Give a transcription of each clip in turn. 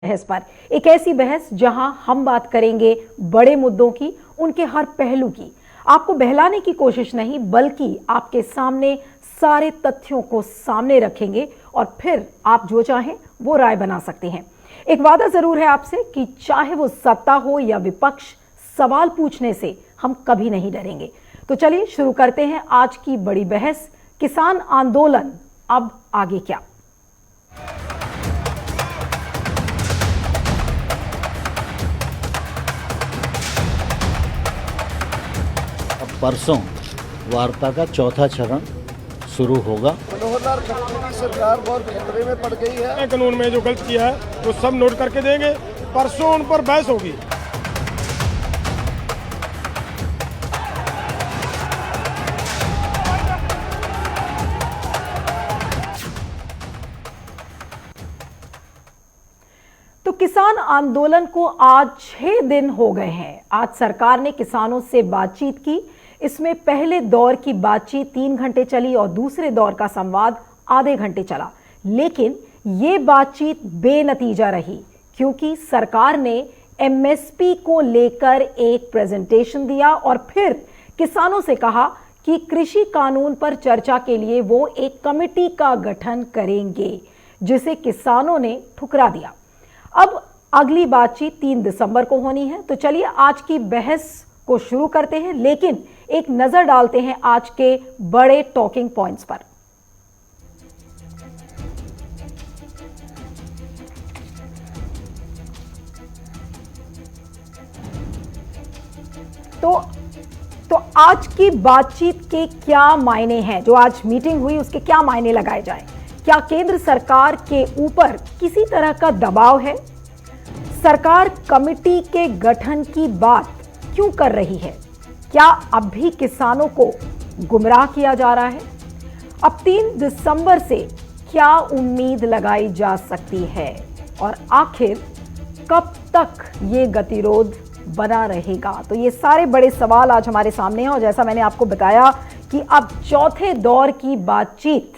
बहस पर एक ऐसी बहस जहां हम बात करेंगे बड़े मुद्दों की, उनके हर पहलू की। आपको बहलाने की कोशिश नहीं बल्कि आपके सामने सारे तथ्यों को सामने रखेंगे और फिर आप जो चाहें वो राय बना सकते हैं। एक वादा जरूर है आपसे कि चाहे वो सत्ता हो या विपक्ष, सवाल पूछने से हम कभी नहीं डरेंगे। तो चलिए शुरू करते हैं आज की बड़ी बहस, किसान आंदोलन अब आगे क्या। परसों वार्ता का चौथा चरण शुरू होगा। मनोहर लाल खट्टर की सरकार बहुत खतरे में पड़ गई है। कानून में जो गलत किया है वो सब नोट करके देंगे, परसों उन पर बहस होगी। तो किसान आंदोलन को आज 6 दिन हो गए हैं। आज सरकार ने किसानों से बातचीत की। इसमें पहले दौर की बातचीत 3 घंटे चली और दूसरे दौर का संवाद आधे घंटे चला, लेकिन ये बातचीत बेनतीजा रही क्योंकि सरकार ने एमएसपी को लेकर एक प्रेजेंटेशन दिया और फिर किसानों से कहा कि कृषि कानून पर चर्चा के लिए वो एक कमेटी का गठन करेंगे, जिसे किसानों ने ठुकरा दिया। अब अगली बातचीत 3 दिसंबर को होनी है। तो चलिए आज की बहस को शुरू करते हैं, लेकिन एक नजर डालते हैं आज के बड़े टॉकिंग पॉइंट्स पर। तो आज की बातचीत के क्या मायने हैं, जो आज मीटिंग हुई उसके क्या मायने लगाए जाएं? क्या केंद्र सरकार के ऊपर किसी तरह का दबाव है? सरकार कमेटी के गठन की बात क्यों कर रही है? क्या अब भी किसानों को गुमराह किया जा रहा है? अब 3 दिसंबर से क्या उम्मीद लगाई जा सकती है और आखिर कब तक ये गतिरोध बना रहेगा? तो ये सारे बड़े सवाल आज हमारे सामने हैं और जैसा मैंने आपको बताया कि अब चौथे दौर की बातचीत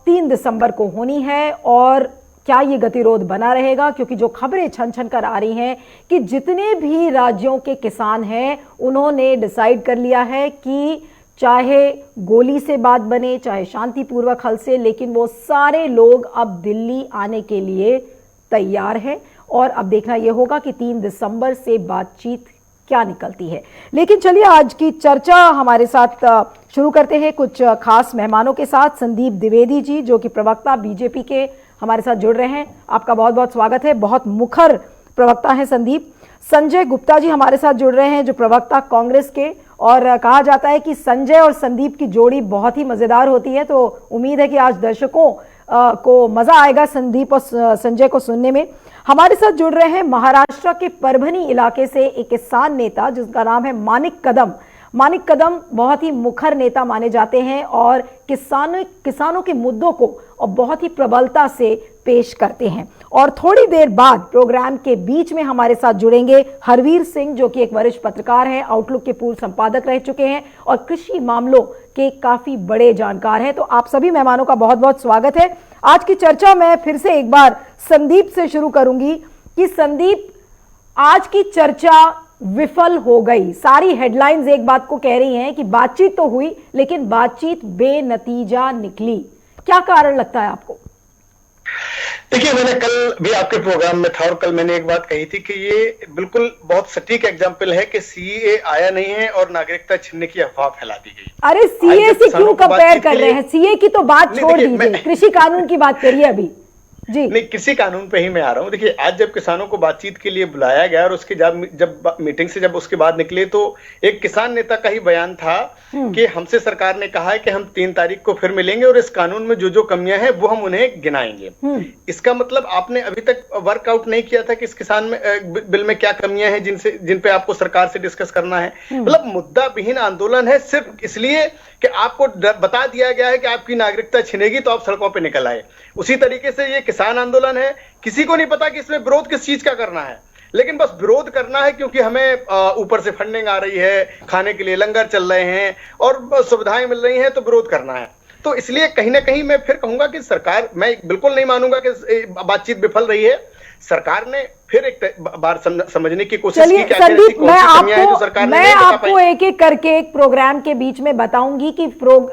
3 दिसंबर को होनी है और क्या ये गतिरोध बना रहेगा? क्योंकि जो खबरें छन छन कर आ रही हैं कि जितने भी राज्यों के किसान हैं उन्होंने डिसाइड कर लिया है कि चाहे गोली से बात बने, चाहे शांतिपूर्वक हल से, लेकिन वो सारे लोग अब दिल्ली आने के लिए तैयार हैं और अब देखना यह होगा कि 3 दिसंबर से बातचीत क्या निकलती है। लेकिन चलिए आज की चर्चा हमारे साथ शुरू करते हैं कुछ खास मेहमानों के साथ। संदीप द्विवेदी जी, जो कि प्रवक्ता बीजेपी के, हमारे साथ जुड़ रहे हैं। आपका बहुत बहुत स्वागत है। बहुत मुखर प्रवक्ता हैं संदीप। संजय गुप्ता जी हमारे साथ जुड़ रहे हैं, जो प्रवक्ता कांग्रेस के, और कहा जाता है कि संजय और संदीप की जोड़ी बहुत ही मजेदार होती है। तो उम्मीद है कि आज दर्शकों को मजा आएगा संदीप और संजय को सुनने में। हमारे साथ जुड़ रहे हैं महाराष्ट्र के परभनी इलाके से एक किसान नेता जिसका नाम है मानिक कदम। मानिक कदम बहुत ही मुखर नेता माने जाते हैं और किसानों के मुद्दों को और बहुत ही प्रबलता से पेश करते हैं। और थोड़ी देर बाद प्रोग्राम के बीच में हमारे साथ जुड़ेंगे हरवीर सिंह, जो कि एक वरिष्ठ पत्रकार हैं, आउटलुक के पूर्व संपादक रह चुके हैं और कृषि मामलों के काफी बड़े जानकार हैं। तो आप सभी मेहमानों का बहुत बहुत स्वागत है। आज की चर्चा मैं फिर से एक बार संदीप से शुरू करूंगी कि संदीप, आज की चर्चा विफल हो गई। सारी हेडलाइंस एक बात को कह रही हैं कि बातचीत तो हुई लेकिन बातचीत बेनतीजा निकली। क्या कारण लगता है आपको? देखिए, मैंने कल भी आपके प्रोग्राम में था और कल मैंने एक बात कही थी कि ये बिल्कुल बहुत सटीक एग्जांपल है कि सीए आया नहीं है और नागरिकता छीनने की अफवाह फैला दी गई। अरे सीए से क्यों कंपेयर कर रहे हैं? सीए की तो बात छोड़ दीजिए, कृषि कानून की बात करिए अभी जी। नहीं, कृषि कानून पे ही मैं आ रहा हूं। देखिए, आज जब किसानों को बातचीत के लिए बुलाया गया और उसके जब मीटिंग से जब उसके बाद निकले तो एक किसान नेता का ही बयान था कि हमसे सरकार ने कहा है कि हम 3 तारीख को फिर मिलेंगे और इस कानून में जो जो कमियां हैं वो हम उन्हें गिनाएंगे। इसका मतलब आपने अभी तक वर्कआउट नहीं किया था कि इस किसान में बिल में क्या कमियां हैं जिन पे आपको सरकार से डिस्कस करना है। मतलब मुद्दा विहीन आंदोलन है, सिर्फ इसलिए कि आपको बता दिया गया है कि आपकी नागरिकता छिनेगी तो आप सड़कों पर निकल आए। उसी तरीके से ये किसान आंदोलन है, किसी को नहीं पता कि इसमें विरोध किस चीज का करना है, लेकिन बस विरोध करना है क्योंकि हमें ऊपर से फंडिंग आ रही है, खाने के लिए लंगर चल रहे हैं और सुविधाएं मिल रही हैं तो विरोध करना है। तो इसलिए कहीं ना कहीं मैं फिर कहूंगा कि सरकार, मैं बिल्कुल नहीं मानूंगा कि बातचीत विफल रही है। सरकार ने फिर एक बार समझने की कोशिश की कि आखिर ऐसी कौन सी कमियां हैं जो सरकार ने नहीं बता पाई। आपको एक एक करके एक प्रोग्राम के बीच में बताऊंगी कि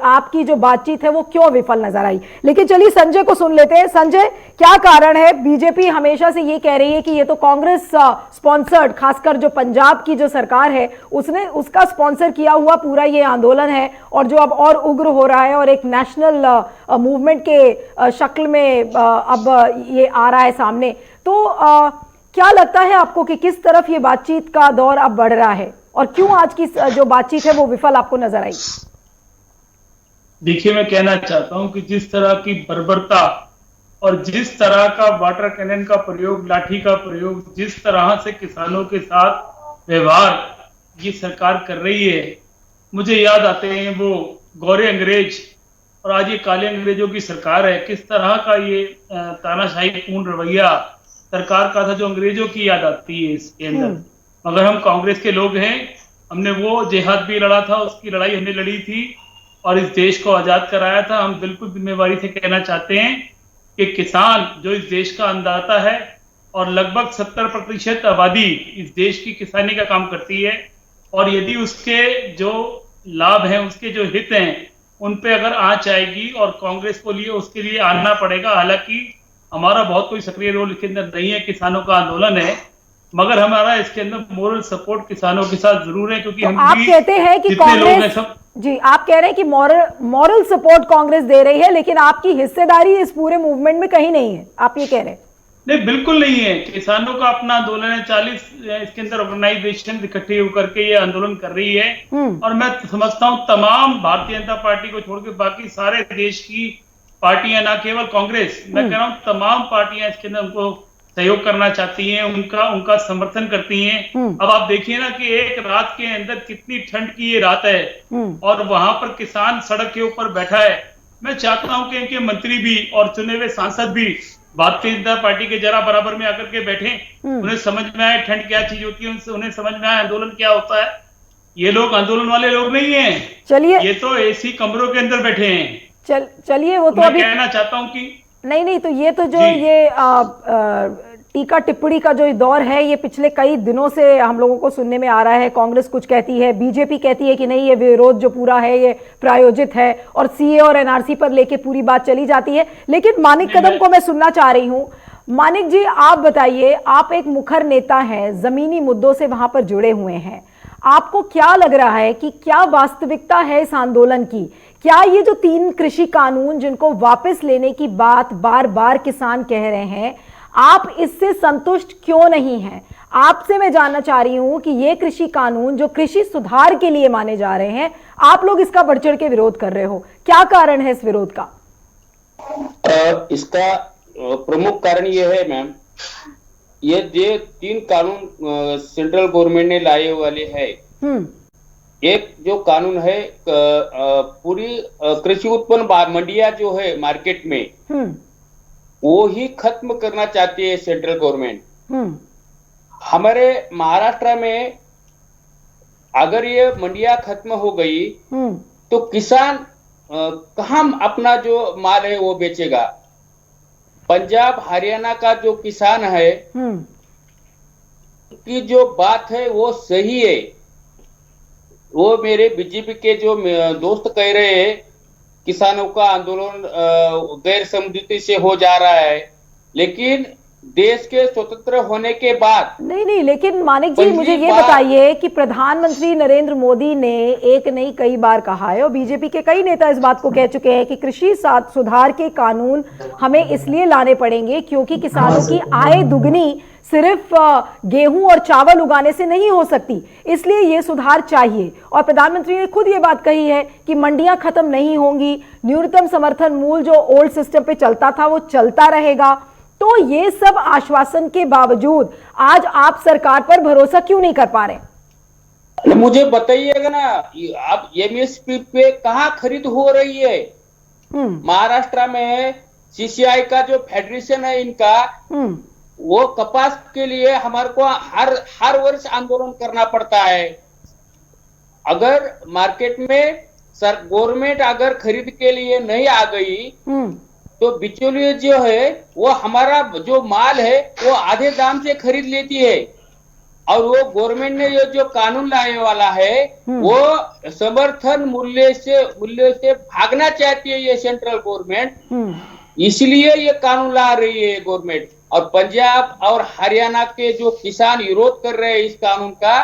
आपकी जो बातचीत है वो क्यों विफल नजर आई। लेकिन चलिए संजय को सुन लेते हैं। संजय, क्या कारण है? बीजेपी हमेशा से ये कह रही है कि ये तो कांग्रेस स्पॉन्सर्ड, खासकर जो पंजाब की जो सरकार है उसका स्पॉन्सर किया हुआ पूरा ये आंदोलन है, और जो अब और उग्र हो रहा है और एक नेशनल मूवमेंट के शक्ल में अब ये आ रहा है सामने। तो क्या लगता है आपको कि किस तरफ ये बातचीत का दौर अब बढ़ रहा है, और क्यों आज की जो बातचीत है वो विफल आपको नजर आई? देखिए, मैं कहना चाहता हूं कि जिस तरह की बर्बरता और जिस तरह का वाटर कैनन का प्रयोग, लाठी का प्रयोग, जिस तरह से किसानों के साथ व्यवहार ये सरकार कर रही है, मुझे याद आते हैं वो गोरे अंग्रेज और आज ये काले अंग्रेजों की सरकार है। किस तरह का ये तानाशाही पूर्ण रवैया सरकार का था, जो अंग्रेजों की याद आती है इसके अंदर। मगर हम कांग्रेस के लोग हैं, हमने वो जिहाद भी लड़ा था, उसकी लड़ाई हमने लड़ी थी और इस देश को आजाद कराया था। हम बिल्कुल जिम्मेवारी से कहना चाहते हैं कि किसान जो इस देश का अन्नदाता है और लगभग 70% आबादी इस देश की किसानी का काम करती है, और यदि उसके जो लाभ हैं, उसके जो हित हैं, उन पे अगर आंच आएगी और कांग्रेस को लिए उसके लिए आना पड़ेगा। हालांकि हमारा बहुत कोई सक्रिय रोल इसके अंदर नहीं है, किसानों का आंदोलन है, मगर हमारा इसके अंदर मोरल सपोर्ट किसानों के साथ जरूर है, क्योंकि हम आप कहते हैं कि कांग्रेस जी, आप कह रहे हैं कि मॉरल सपोर्ट कांग्रेस दे रही है, लेकिन आपकी हिस्सेदारी इस पूरे मूवमेंट में कहीं नहीं है, आप ये कह रहे हैं? नहीं, बिल्कुल नहीं है। किसानों का अपना आंदोलन है, 40 इसके अंदर ऑर्गेनाइजेशन इकट्ठी होकर के ये आंदोलन कर रही है, और मैं समझता हूँ तमाम भारतीय जनता पार्टी को छोड़कर बाकी सारे देश की पार्टियां, ना केवल कांग्रेस, मैं कह रहा हूँ तमाम पार्टियां इसके अंदर उनको सहयोग करना चाहती हैं, उनका समर्थन करती हैं। अब आप देखिए ना कि एक रात के अंदर कितनी ठंड की ये रात है और वहां पर किसान सड़क के ऊपर बैठा है। मैं चाहता हूं कि इनके मंत्री भी और चुने हुए सांसद भी भारतीय जनता पार्टी के जरा बराबर में आकर के बैठे, उन्हें समझ में आए ठंड क्या चीज होती है, उन्हें समझ में आए आंदोलन क्या होता है। ये लोग आंदोलन वाले लोग नहीं है, चलिए ये तो एसी कमरों के अंदर बैठे हैं। चलिए वो तो मैं कहना चाहता हूं कि नहीं, तो ये तो जो ये टीका टिप्पणी का जो दौर है, ये पिछले कई दिनों से हम लोगों को सुनने में आ रहा है। कांग्रेस कुछ कहती है, बीजेपी कहती है कि नहीं, ये विरोध जो पूरा है ये प्रायोजित है, और सीए और एनआरसी पर लेके पूरी बात चली जाती है। लेकिन मानिक कदम को मैं सुनना चाह रही हूं। मानिक जी, आप बताइए, आप एक मुखर नेता हैं, जमीनी मुद्दों से वहां पर जुड़े हुए हैं, आपको क्या लग रहा है कि क्या वास्तविकता है इस आंदोलन की? क्या ये जो 3 कृषि कानून जिनको वापस लेने की बात बार बार किसान कह रहे हैं, आप इससे संतुष्ट क्यों नहीं हैं? आपसे मैं जानना चाह रही हूं कि ये कृषि कानून जो कृषि सुधार के लिए माने जा रहे हैं, आप लोग इसका बढ़ चढ़ के विरोध कर रहे हो, क्या कारण है इस विरोध का? इसका प्रमुख कारण ये है मैम, ये 3 कानून सेंट्रल गवर्नमेंट ने लाए वाले हैं। एक जो कानून है पूरी कृषि उत्पन्न मंडियां जो है मार्केट में, वो ही खत्म करना चाहती है सेंट्रल गवर्नमेंट। हमारे महाराष्ट्र में अगर ये मंडियां खत्म हो गई तो किसान कहाँ अपना जो माल है वो बेचेगा? पंजाब हरियाणा का जो किसान है की जो बात है वो सही है। वो मेरे बीजेपी के जो दोस्त कह रहे हैं किसानों का आंदोलन गैर समझौते से हो जा रहा है, लेकिन देश के स्वतंत्र होने के बाद नहीं, लेकिन मानिक जी मुझे ये बताइए कि प्रधानमंत्री नरेंद्र मोदी ने एक नहीं कई बार कहा है, और बीजेपी के कई नेता इस बात को कह चुके हैं कि कृषि सुधार के कानून हमें इसलिए लाने पड़ेंगे क्योंकि किसानों की आय दुगनी सिर्फ गेहूं और चावल उगाने से नहीं हो सकती, इसलिए ये सुधार चाहिए। और प्रधानमंत्री ने खुद ये बात कही है कि मंडियां खत्म नहीं होंगी, न्यूनतम समर्थन मूल्य जो ओल्ड सिस्टम पे चलता था वो चलता रहेगा। तो ये सब आश्वासन के बावजूद आज आप सरकार पर भरोसा क्यों नहीं कर पा रहे? मुझे बताइएगा ना, आप एमएसपी पे कहाँ खरीद हो रही है? महाराष्ट्र में सीसीआई का जो फेडरेशन है इनका, वो कपास के लिए हमारे को हर वर्ष आंदोलन करना पड़ता है। अगर मार्केट में गवर्नमेंट अगर खरीद के लिए नहीं आ गई तो बिचौलिए जो है वो हमारा जो माल है वो आधे दाम से खरीद लेती है। और वो गवर्नमेंट ने ये जो कानून लाने वाला है वो समर्थन मूल्य से भागना चाहती है ये सेंट्रल गवर्नमेंट, इसलिए ये कानून ला रही है गवर्नमेंट। और पंजाब और हरियाणा के जो किसान विरोध कर रहे हैं इस कानून का,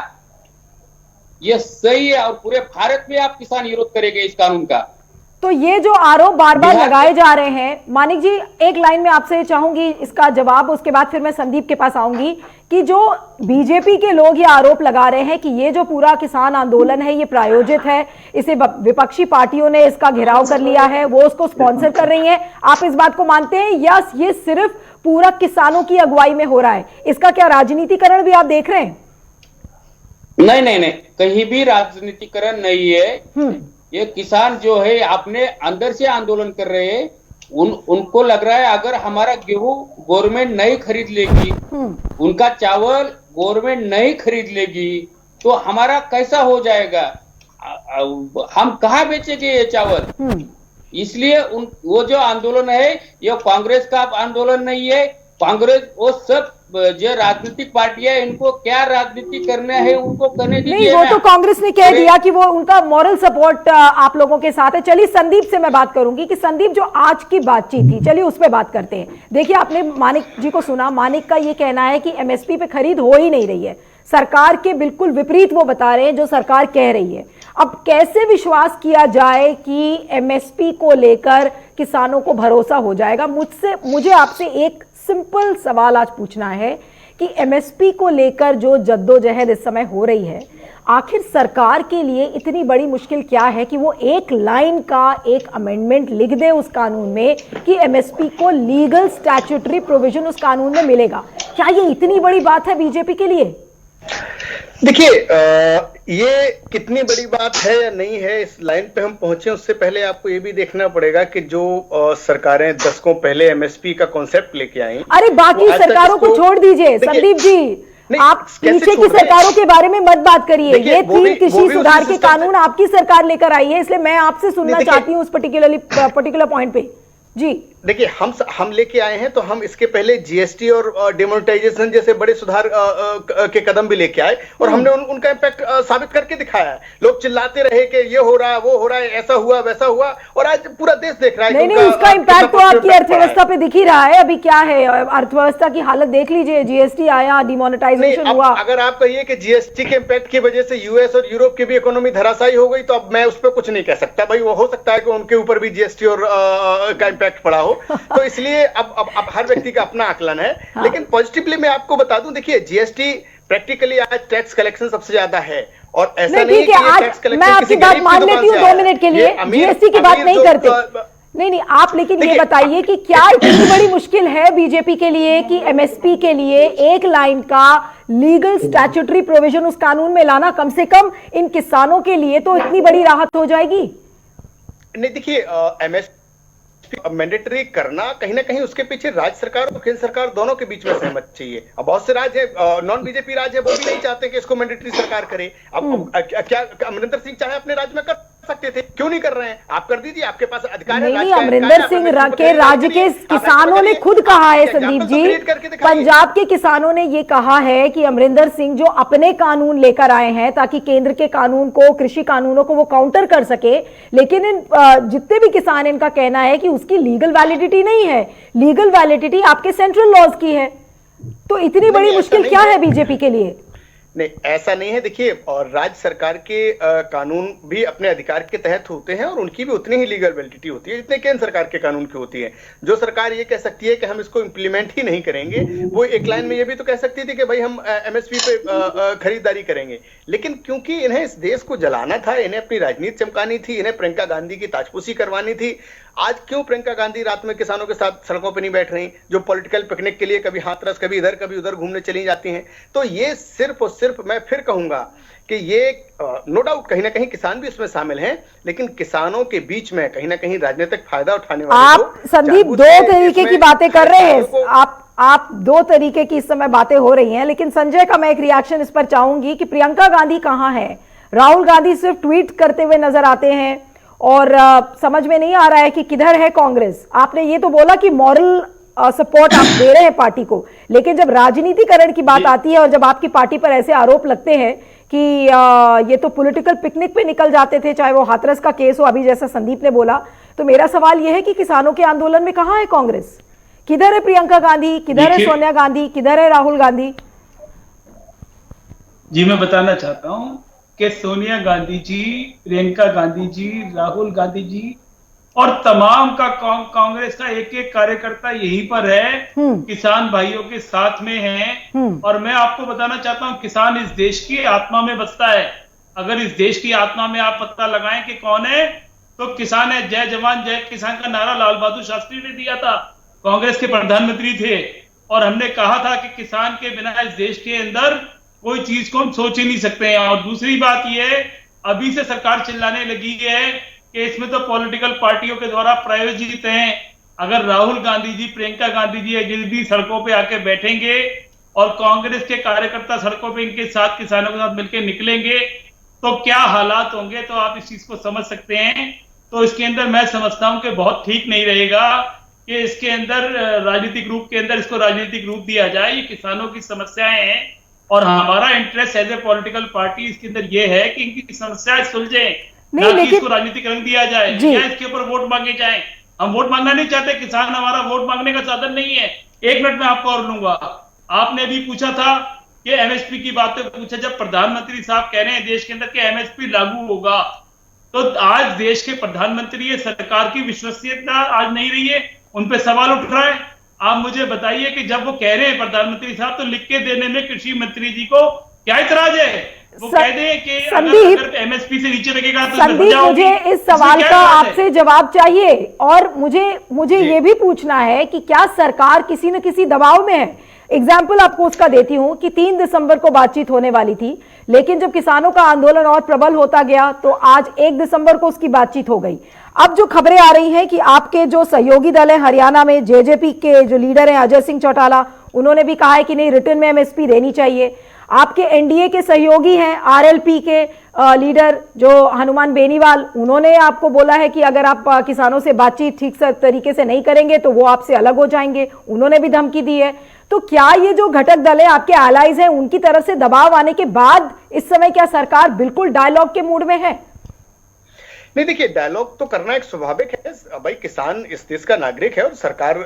ये सही है। और पूरे भारत में आप किसान विरोध करेंगे इस कानून का। तो ये जो आरोप बार बार लगाए जा रहे हैं, मानिक जी एक लाइन में आपसे चाहूंगी इसका जवाब, उसके बाद फिर मैं संदीप के पास आऊंगी, कि जो बीजेपी के लोग ये आरोप लगा रहे हैं कि ये जो पूरा किसान आंदोलन है ये प्रायोजित है, इसे विपक्षी पार्टियों ने इसका घेराव कर लिया है, वो उसको स्पॉन्सर कर रही हैं, आप इस बात को मानते हैं या ये सिर्फ पूरा किसानों की अगुवाई में हो रहा है? इसका क्या राजनीतिकरण भी आप देख रहे हैं? नहीं, कहीं भी राजनीतिकरण नहीं है। ये किसान जो है अपने अंदर से आंदोलन कर रहे हैं। उनको लग रहा है अगर हमारा गेहूं गवर्नमेंट नहीं खरीद लेगी, उनका चावल गवर्नमेंट नहीं खरीद लेगी तो हमारा कैसा हो जाएगा, हम कहाँ बेचेंगे ये चावल। इसलिए वो जो आंदोलन है ये कांग्रेस का आंदोलन नहीं है। कांग्रेस वो सब जो राजनीतिक पार्टियां इनको क्या राजनीति करना है उनको करने दीजिए। नहीं, वो तो कांग्रेस ने कह दिया कि वो उनका मॉरल सपोर्ट आप लोगों के साथ है। चलिए संदीप से मैं बात करूंगी कि संदीप जो आज की बातचीत थी, चलिए उस पर बात करते हैं। देखिए आपने मानिक जी को सुना, मानिक का ये कहना है कि एमएसपी पे खरीद हो ही नहीं रही है, सरकार के बिल्कुल विपरीत वो बता रहे हैं जो सरकार कह रही है। अब कैसे विश्वास किया जाए कि एमएसपी को लेकर किसानों को भरोसा हो जाएगा? मुझे आपसे एक सिंपल सवाल आज पूछना है कि एमएसपी को लेकर जो जद्दोजहद इस समय हो रही है, आखिर सरकार के लिए इतनी बड़ी मुश्किल क्या है कि वो एक लाइन का एक अमेंडमेंट लिख दे उस कानून में कि एमएसपी को लीगल स्टैट्यूटरी प्रोविजन उस कानून में मिलेगा? क्या ये इतनी बड़ी बात है बीजेपी के लिए? देखिए, ये कितनी बड़ी बात है या नहीं है, इस लाइन पे हम पहुंचे उससे पहले आपको ये भी देखना पड़ेगा कि जो सरकारें दशकों पहले एमएसपी का कॉन्सेप्ट लेके आई। अरे बाकी सरकारों को छोड़ दीजिए संदीप जी, आप पीछे की सरकारों के बारे में मत बात करिए। ये 3 कृषि सुधार के कानून आपकी सरकार लेकर आई है, इसलिए मैं आपसे सुनना चाहती हूँ उस पर्टिकुलर पॉइंट पे। जी देखिए, हम लेके आए हैं तो हम इसके पहले जीएसटी और डिमोनेटाइजेशन जैसे बड़े सुधार के कदम भी लेके आए और हमने उनका इम्पैक्ट साबित करके दिखाया है। लोग चिल्लाते रहे कि ये हो रहा है, वो हो रहा है, ऐसा हुआ वैसा हुआ, और आज पूरा देश देख रहा है। नहीं, उसका इम्पैक्ट तो आपकी अर्थव्यवस्था पे दिख ही रहा है। अभी क्या है अर्थव्यवस्था की हालत देख लीजिए, जीएसटी आया, डिमोनेटाइजेशन हुआ। अगर आप कहिए कि जीएसटी के इम्पैक्ट की वजह से यूएस और यूरोप की भी इकोनॉमी धराशायी हो गई तो अब मैं उस पर कुछ नहीं कह सकता। भाई वो हो सकता है कि उनके ऊपर भी जीएसटी और का इम्पैक्ट पड़ा हो, तो इसलिए अब हर व्यक्ति का अपना आकलन है। हाँ। लेकिन पॉजिटिवली मैं आपको बता दूं, देखिए जीएसटी प्रैक्टिकली आज टैक्स कलेक्शन सबसे ज्यादा है और ऐसा नहीं कि ये टैक्स कलेक्शन, मैं आपकी बात मान लेती हूँ 2 मिनट के लिए, जीएसटी की बात नहीं करते। नहीं, आप लेकिन ये बताइए कि क्या इतनी बड़ी मुश्किल है बीजेपी के लिए कि एमएसपी के लिए एक लाइन का लीगल स्टैट्यूटरी प्रोविजन उस कानून में लाना? कम से कम इन किसानों के लिए तो इतनी बड़ी राहत हो जाएगी। नहीं देखिए, एमएसपी मैंडेटरी करना कहीं ना कहीं उसके पीछे राज्य सरकार और केंद्र सरकार दोनों के बीच में सहमत चाहिए। अब बहुत से राज्य नॉन बीजेपी राज्य वो भी नहीं चाहते कि इसको मैंडेटरी सरकार करे। अब क्या अमरिंदर सिंह चाहे अपने राज्य में कर सकते थे, क्यों नहीं कर रहे हैं? आप कर दीजिए, आपके पास अधिकार है। नहीं, अमरिंदर सिंह के राज्य के किसानों ने खुद कहा है संदीप जी, पंजाब के किसानों ने ये कहा है कि अमरिंदर सिंह जो अपने कानून लेकर आए हैं ताकि केंद्र के कानून को, कृषि कानूनों को वो काउंटर कर सके, लेकिन जितने भी किसान, इनका कहना है कि उसकी लीगल वैलिडिटी नहीं है, लीगल वैलिडिटी आपके सेंट्रल लॉज की है। तो इतनी बड़ी मुश्किल क्या है बीजेपी के लिए? नहीं, ऐसा नहीं है। देखिए, और राज्य सरकार के कानून भी अपने अधिकार के तहत होते हैं और उनकी भी उतनी ही लीगल वैलिडिटी होती है जितने केंद्र सरकार के कानून की होती है। जो सरकार ये कह सकती है कि हम इसको इंप्लीमेंट ही नहीं करेंगे, वो एक लाइन में ये भी तो कह सकती थी कि भाई हम एमएसपी पे खरीदारी करेंगे, लेकिन क्योंकि इन्हें इस देश को जलाना था, इन्हें अपनी राजनीति चमकानी थी, इन्हें प्रियंका गांधी की ताजपोशी करवानी थी। आज क्यों प्रियंका गांधी रात में किसानों के साथ सड़कों पर नहीं बैठ रही, जो पॉलिटिकल पिकनिक के लिए कभी हाथरस, कभी इधर कभी उधर घूमने चली जाती हैं? तो ये सिर्फ और सिर्फ, मैं फिर कहूंगा कि ये नो डाउट कहीं ना कहीं किसान भी इसमें शामिल हैं, लेकिन किसानों के बीच में कहीं ना कहीं राजनीतिक फायदा उठाने वाले आप संदीप 2 तरीके की बातें कर रहे हैं। आप 2 तरीके की इस समय बातें हो रही हैं, लेकिन संजय का मैं एक रिएक्शन इस पर चाहूंगी कि प्रियंका गांधी कहां है? राहुल गांधी सिर्फ ट्वीट करते हुए नजर आते हैं और समझ में नहीं आ रहा है कि किधर है कांग्रेस। आपने ये तो बोला कि मॉरल सपोर्ट आप दे रहे हैं पार्टी को, लेकिन जब राजनीतिकरण की बात आती है और जब आपकी पार्टी पर ऐसे आरोप लगते हैं कि ये तो पॉलिटिकल पिकनिक पे निकल जाते थे, चाहे वो हाथरस का केस हो, अभी जैसा संदीप ने बोला, तो मेरा सवाल यह है कि किसानों के आंदोलन में कहां है कांग्रेस? किधर है प्रियंका गांधी, किधर है सोनिया गांधी, किधर है राहुल गांधी? जी मैं बताना चाहता हूं कि सोनिया गांधी जी, प्रियंका गांधी जी, राहुल गांधी जी और तमाम का कांग्रेस का एक एक कार्यकर्ता यहीं पर है, किसान भाइयों के साथ में है। और मैं आपको बताना चाहता हूं, किसान इस देश की आत्मा में बसता है। अगर इस देश की आत्मा में आप पता लगाएं कि कौन है, तो किसान है। जय जवान जय किसान का नारा लाल बहादुर शास्त्री ने दिया था, कांग्रेस के प्रधानमंत्री थे, और हमने कहा था कि किसान के बिना इस देश के अंदर कोई चीज को हम सोच ही नहीं सकते हैं। और दूसरी बात यह है, अभी से सरकार चिल्लाने लगी है कि इसमें तो पॉलिटिकल पार्टियों के द्वारा प्रायोजित हैं। अगर राहुल गांधी जी, प्रियंका गांधी जी जल्दी सड़कों पे आके बैठेंगे और कांग्रेस के कार्यकर्ता सड़कों पे इनके साथ, किसानों के साथ मिलकर निकलेंगे, तो क्या हालात होंगे, तो आप इस चीज को समझ सकते हैं। तो इसके अंदर मैं समझता हूं कि बहुत ठीक नहीं रहेगा कि इसके अंदर राजनीतिक रूप के अंदर इसको राजनीतिक रूप दिया जाए। ये किसानों की समस्याएं हैं और हमारा interest as a political party इसके अंदर ये है कि इनकी समस्याएं सुलझे, ना कि इसको राजनीतिक रंग दिया जाए या इसके ऊपर वोट मांगे जाए। हम वोट मांगना नहीं चाहते, किसान हमारा वोट मांगने का साधन नहीं है। एक मिनट में आपको और लूंगा, आपने भी पूछा था कि एमएसपी की बातें पूछा, जब प्रधानमंत्री साहब कह रहे हैं देश के अंदर कि एमएसपी लागू होगा, तो आज देश के प्रधानमंत्री, ये सरकार की विश्वसनीयता आज नहीं रही है, उन पे सवाल उठ रहा है। आप मुझे बताइए कि जब वो कह रहे हैं प्रधानमंत्री साहब, तो लिख के देने में कृषि मंत्री जी को क्या इतराज है? वो कह दें कि अगर एमएसपी से नीचे लगेगा तो संदीप, मुझे इस सवाल का आपसे जवाब चाहिए, और मुझे ये भी पूछना है कि क्या सरकार किसी न किसी दबाव में है? एग्जाम्पल आपको उसका देती हूं कि 3 दिसंबर को बातचीत होने वाली थी, लेकिन जब किसानों का आंदोलन और प्रबल होता गया तो आज 1 दिसंबर को उसकी बातचीत हो गई। अब जो खबरें आ रही हैं कि आपके जो सहयोगी दल है हरियाणा में, जेजेपी के जो लीडर हैं अजय सिंह चौटाला, उन्होंने भी कहा है कि नहीं, रिटर्न में एमएसपी देनी चाहिए। आपके एनडीए के सहयोगी हैं आरएलपी के लीडर जो हनुमान बेनीवाल, उन्होंने आपको बोला है कि अगर आप किसानों से बातचीत ठीक से तरीके से नहीं करेंगे तो वो आपसे अलग हो जाएंगे, उन्होंने भी धमकी दी है। तो क्या ये जो घटक दल है, आपके एलाइज हैं, उनकी तरफ से दबाव आने के बाद इस समय क्या सरकार बिल्कुल डायलॉग के मूड में है? नहीं, देखिए, डायलॉग तो करना एक स्वाभाविक है भाई। किसान इस देश का नागरिक है और सरकार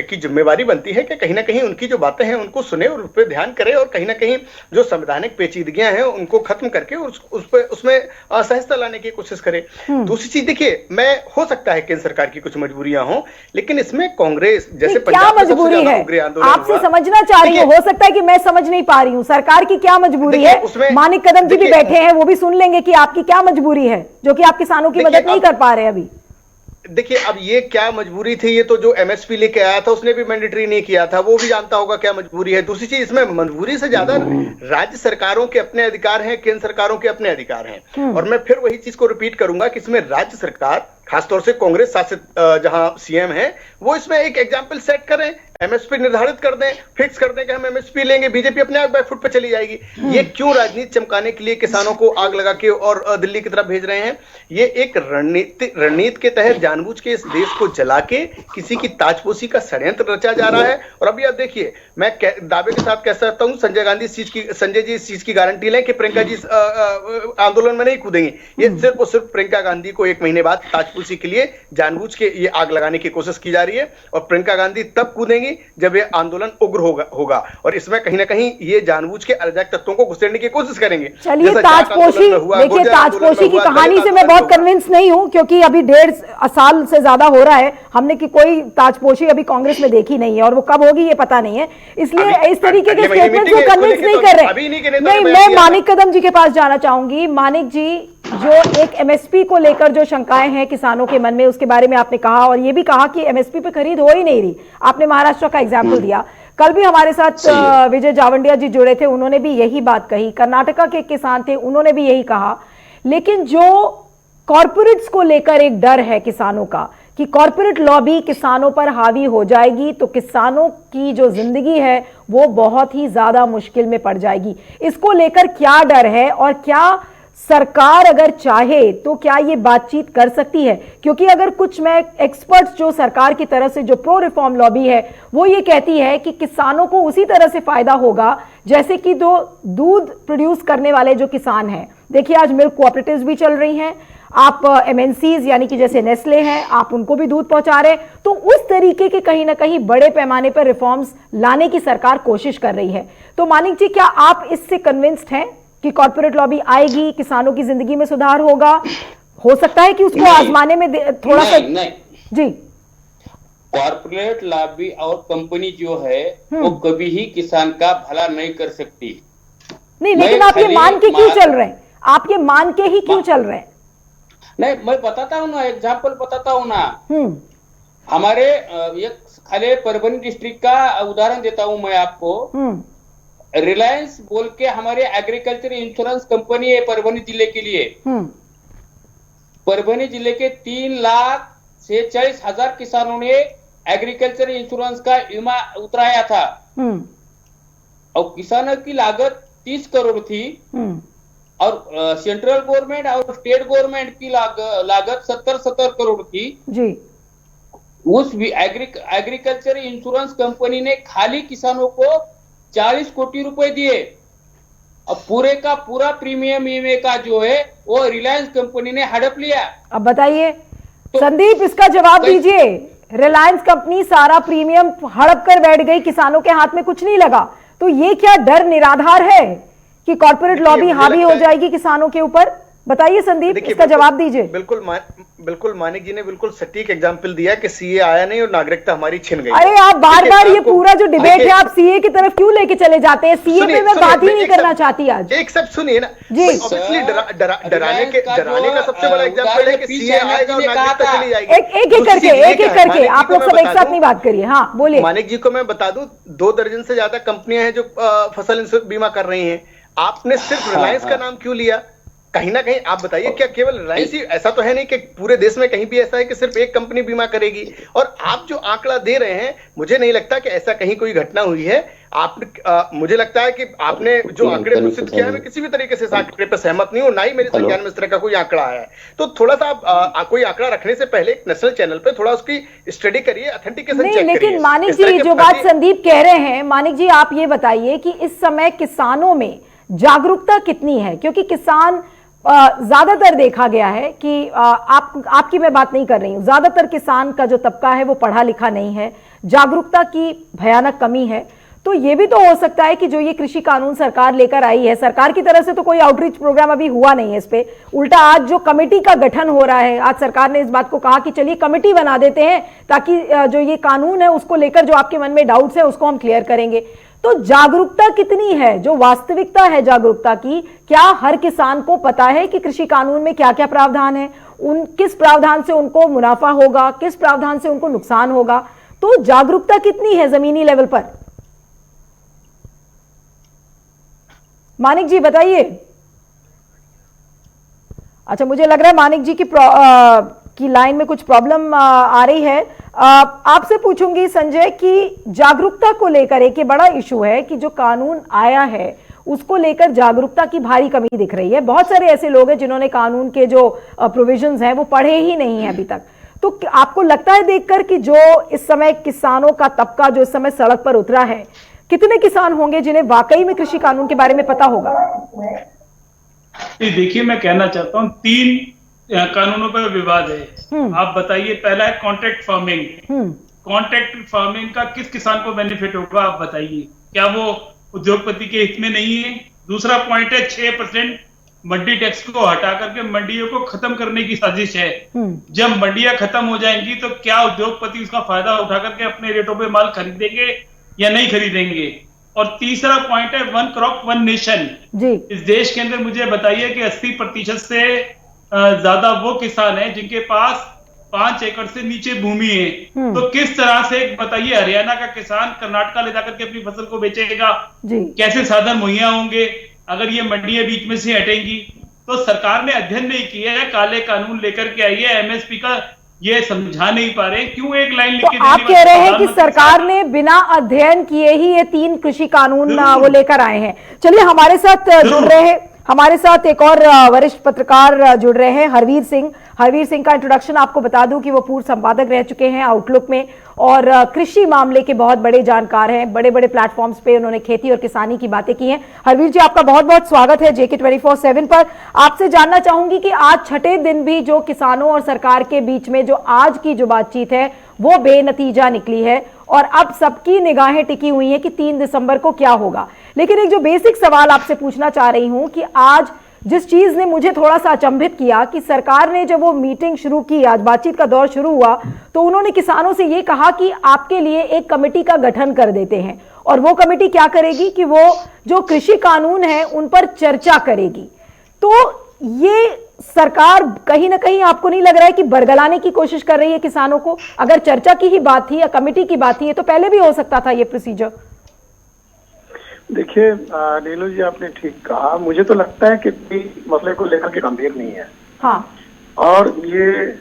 की जिम्मेवारी बनती है कि कहीं ना कहीं उनकी जो बातें हैं उनको सुने और उस पर ध्यान करे, और कहीं ना कहीं जो संवैधानिक पेचीदगियां हैं उनको खत्म करके उसमें सहजता लाने की कोशिश करे। दूसरी चीज, देखिए, मैं हो सकता है केंद्र सरकार की कुछ मजबूरियां हों, लेकिन इसमें कांग्रेस जैसे क्या मजबूरी है आपसे समझना चाह रही हूँ? हो सकता है कि मैं समझ नहीं पा रही हूँ, सरकार की क्या मजबूरी है? मानिक कदम जी भी बैठे हैं, वो भी सुन लेंगे कि आपकी क्या मजबूरी है जो कि आप किसानों की मदद नहीं कर पा रहे अभी। देखिए, अब ये क्या मजबूरी थी, ये तो जो एमएसपी लेके आया था उसने भी मैंडेटरी नहीं किया था, वो भी जानता होगा क्या मजबूरी है। दूसरी चीज, इसमें मजबूरी से ज्यादा राज्य सरकारों के अपने अधिकार हैं, केंद्र सरकारों के अपने अधिकार हैं। और मैं फिर वही चीज को रिपीट करूंगा कि इसमें राज्य सरकार, खासतौर से कांग्रेस शासित जहां सीएम है, वो इसमें एक एग्जाम्पल सेट करें, एमएसपी निर्धारित कर दें, फिक्स कर दें कि हम एमएसपी लेंगे, बीजेपी अपने आप बैकफुट पे चली जाएगी। ये क्यों राजनीति चमकाने के लिए किसानों को आग लगा के और दिल्ली की तरफ भेज रहे हैं? ये एक रणनीति के तहत जानबूझ के इस देश को जला के किसी की ताजपोशी का षड्यंत्र रचा जा रहा है। और अभी आप देखिए, मैं दावे के साथ कह सकता हूं, संजय जी इस चीज की गारंटी लें कि प्रियंका जी आंदोलन में नहीं कूदेंगी। ये सिर्फ और सिर्फ प्रियंका गांधी को 1 महीने बाद ताजपोशी के लिए जानबूझ के ये आग लगाने की कोशिश की जा रही है, और प्रियंका गांधी तब कूदेंगी जब ये आंदोलन उग्र होगा। और इसमें कहीं ना कहीं ये जानबूझ के अराजक तत्वों को घुसेड़ने की कोशिश करेंगे। चलिए, ताजपोशी, देखिए, ताजपोशी की कहानी से मैं बहुत कन्विंस नहीं हूं, क्योंकि अभी 1.5 साल से ज्यादा हो रहा है, हमने की कोई ताजपोशी अभी कांग्रेस में देखी नहीं है, और वो कब होगी ये पता नहीं है, इसलिए इस तरीके के स्टेटमेंट को कन्विंस नहीं कर रहे। नहीं, मैं मानिक कदम जी के पास जाना चाहूंगी। मानिक जी, जो एक एमएसपी को लेकर जो शंकाएं हैं किसानों के मन में, उसके बारे में आपने कहा, और ये भी कहा कि एमएसपी पे खरीद हो ही नहीं रही। आपने महाराष्ट्र का एग्जाम्पल दिया। कल भी हमारे साथ विजय जावंडिया जी जुड़े थे, उन्होंने भी यही बात कही। कर्नाटका के किसान थे, उन्होंने भी यही कहा। लेकिन जो कॉर्पोरेट्स को लेकर एक डर है किसानों का कि कॉर्पोरेट लॉबी किसानों पर हावी हो जाएगी तो किसानों की जो जिंदगी है वो बहुत ही ज्यादा मुश्किल में पड़ जाएगी, इसको लेकर क्या डर है और क्या सरकार अगर चाहे तो क्या ये बातचीत कर सकती है? क्योंकि अगर कुछ मैं एक्सपर्ट्स जो सरकार की तरफ से जो प्रो रिफॉर्म लॉबी है वो ये कहती है कि किसानों को उसी तरह से फायदा होगा जैसे कि जो दूध प्रोड्यूस करने वाले जो किसान हैं। देखिए आज मिल्क कोऑपरेटिव्स भी चल रही हैं, आप एमएनसीज यानी कि जैसे नेस्ले हैं आप उनको भी दूध पहुंचा रहे, तो उस तरीके के कहीं ना कहीं बड़े पैमाने पर रिफॉर्म्स लाने की सरकार कोशिश कर रही है। तो मानिक जी क्या आप इससे कन्विंस्ड हैं कि कॉर्पोरेट लॉबी आएगी, किसानों की जिंदगी में सुधार होगा? हो सकता है कि उसको आजमाने में थोड़ा सा जी। कॉर्पोरेट लॉबी और कंपनी जो है वो कभी ही किसान का भला नहीं कर सकती। नहीं, लेकिन आप ये मान के क्यों चल रहे हैं? आप ये मान के ही क्यों चल रहे हैं? नहीं, मैं बताता हूँ ना, एग्जाम्पल बताता हूँ ना। हमारे एक खाली परभनी डिस्ट्रिक्ट का उदाहरण देता हूँ मैं आपको। रिलायंस बोल के हमारे एग्रीकल्चर इंश्योरेंस कंपनी है परभनी जिले के लिए। परभनी जिले के 3,46,000 किसानों ने एग्रीकल्चर इंश्योरेंस का बीमा उतराया था और किसानों की लागत 30 करोड़ थी और सेंट्रल गवर्नमेंट और स्टेट गवर्नमेंट की लागत 70 करोड़ थी जी। उस एग्रीकल्चर इंश्योरेंस कंपनी ने खाली किसानों को 40 कोटी रुपए दिए और पूरे का पूरा प्रीमियम बीमे का जो है वो रिलायंस कंपनी ने हड़प लिया। अब बताइए संदीप, इसका जवाब दीजिए। रिलायंस कंपनी सारा प्रीमियम हड़प कर बैठ गई, किसानों के हाथ में कुछ नहीं लगा, तो ये क्या डर निराधार है कि कॉर्पोरेट लॉबी हावी हो जाएगी किसानों के ऊपर? बताइए संदीप, इसका जवाब दीजिए। बिल्कुल मानिक जी ने बिल्कुल सटीक एग्जांपल दिया कि सीए आया नहीं और नागरिकता हमारी छिन गई। अरे आप बार बार ये पूरा जो डिबेट है आप सीए की तरफ क्यों लेके चले जाते हैं? सीए पे मैं बात ही नहीं करना चाहती आज। एक सब सुनिए ना जी। ऑब्वियसली डराने का सबसे बड़ा एग्जांपल है कि सीए आएगा और नागरिकता चली जाएगी। एक एक करके आप लोग सब एक साथ नहीं बात करिए। हाँ बोलिए। मानिक जी को मैं बता दूं 2 दर्जन से ज्यादा कंपनियां हैं जो फसल बीमा कर रही हैं। आपने सिर्फ रिलायंस का नाम क्यों लिया? कहीं ना कहीं आप बताइए, क्या केवल रिलायंस ही? ऐसा तो है नहीं कि पूरे देश में कहीं भी ऐसा है कि सिर्फ एक कंपनी बीमा करेगी। और आप जो आंकड़ा दे रहे हैं, मुझे नहीं लगता कि ऐसा कहीं कोई घटना हुई है। मुझे लगता है कि आपने जो आंकड़े घोषित किया है, मैं किसी भी तरीके से इस आंकड़े पर सहमत नहीं हूं, ना ही मेरे संज्ञान में इस तरह का कोई आंकड़ा आया है। तो थोड़ा सा आप कोई आंकड़ा रखने से पहले एक नेशनल चैनल पे थोड़ा उसकी स्टडी करिए, ऑथेंटिकेशन चेक करिए। लेकिन मानिक जी जो बात संदीप कह रहे हैं, मानिक जी आप ये बताइए कि इस समय किसानों में जागरूकता कितनी है? क्योंकि किसान ज्यादातर देखा गया है कि आपकी मैं बात नहीं कर रही हूं, ज्यादातर किसान का जो तबका है वो पढ़ा लिखा नहीं है, जागरूकता की भयानक कमी है। तो ये भी तो हो सकता है कि जो ये कृषि कानून सरकार लेकर आई है, सरकार की तरफ से तो कोई आउटरीच प्रोग्राम अभी हुआ नहीं है इस पे, उल्टा आज जो कमेटी का गठन हो रहा है, आज सरकार ने इस बात को कहा कि चलिए कमेटी बना देते हैं ताकि जो ये कानून है उसको लेकर जो आपके मन में डाउट्स है उसको हम क्लियर करेंगे। तो जागरूकता कितनी है? जो वास्तविकता है जागरूकता की, क्या हर किसान को पता है कि कृषि कानून में क्या क्या प्रावधान है, किस प्रावधान से उनको मुनाफा होगा, किस प्रावधान से उनको नुकसान होगा? तो जागरूकता कितनी है जमीनी लेवल पर? मानिक जी बताइए। अच्छा, मुझे लग रहा है मानिक जी की लाइन में कुछ प्रॉब्लम आ रही है। आपसे पूछूंगी संजय कि जागरूकता को लेकर एक बड़ा इशू है कि जो कानून आया है उसको लेकर जागरूकता की भारी कमी दिख रही है। बहुत सारे ऐसे लोग हैं जिन्होंने कानून के जो प्रोविजंस हैं वो पढ़े ही नहीं है अभी तक। तो आपको लगता है देखकर कि जो इस समय किसानों का तबका जो इस समय सड़क पर उतरा है, कितने किसान होंगे जिन्हें वाकई में कृषि कानून के बारे में पता होगा? देखिए, मैं कहना चाहता हूँ 3 कानूनों पर विवाद है। आप बताइए, पहला है कॉन्ट्रैक्ट फार्मिंग। कॉन्ट्रैक्ट फार्मिंग का किस किसान को बेनिफिट होगा? आप बताइए, क्या वो उद्योगपति के हित में नहीं है? दूसरा पॉइंट है 6% मंडी टैक्स को हटा करके मंडियों को खत्म करने की साजिश है। जब मंडियां खत्म हो जाएंगी तो क्या उद्योगपति उसका फायदा उठा करके अपने रेटों पे माल खरीदेंगे या नहीं खरीदेंगे? और तीसरा पॉइंट है 1 क्रॉप 1 नेशन। इस देश के अंदर मुझे बताइए कि 80% से ज्यादा वो किसान हैं जिनके पास 5 एकड़ से नीचे भूमि है। तो किस तरह से बताइए, हरियाणा का किसान कर्नाटका ले जाकर के अपनी फसल को बेचेगा? कैसे साधन मुहैया होंगे अगर ये मंडियां बीच में से हटेंगी? तो सरकार ने अध्ययन नहीं किया है, काले कानून लेकर के आई है, एमएसपी का ये समझा नहीं पा रहे क्यों एक लाइन लिख के? तो आप कह रहे हैं कि सरकार ने बिना अध्ययन किए ही ये 3 कृषि कानून वो लेकर आए हैं। चलिए हमारे साथ जुड़ रहे हैं हमारे साथ एक और वरिष्ठ पत्रकार जुड़ रहे हैं, हरवीर सिंह। हरवीर सिंह का इंट्रोडक्शन आपको बता दूं कि वो पूर्व संपादक रह चुके हैं आउटलुक में और कृषि मामले के बहुत बड़े जानकार हैं। बड़े बड़े प्लेटफॉर्म्स पे उन्होंने खेती और किसानी की बातें की हैं। हरवीर जी, आपका बहुत बहुत स्वागत है JK 24/7 पर। आपसे जानना चाहूंगी कि आज छठे दिन भी जो किसानों और सरकार के बीच में जो आज की जो बातचीत है वो बेनतीजा निकली है और अब सबकी निगाहें टिकी हुई हैं कि 3 दिसंबर को क्या होगा। लेकिन एक जो बेसिक सवाल आपसे पूछना चाह रही हूं कि आज जिस चीज ने मुझे थोड़ा सा अचंभित किया कि सरकार ने जब वो मीटिंग शुरू की, आज बातचीत का दौर शुरू हुआ, तो उन्होंने किसानों से ये कहा कि आपके लिए एक कमेटी का गठन कर देते हैं और वो कमेटी क्या करेगी कि वो जो कृषि कानून है उन पर चर्चा करेगी। तो ये सरकार कहीं ना कहीं आपको नहीं लग रहा है कि बरगलाने की कोशिश कर रही है किसानों को? अगर चर्चा की ही बात थी या कमेटी की बात थी तो पहले भी हो सकता था ये प्रोसीजर। देखिए नीलू जी, आपने ठीक कहा। मुझे तो लगता है कि मसले को लेकर के गंभीर नहीं है। हाँ। और ये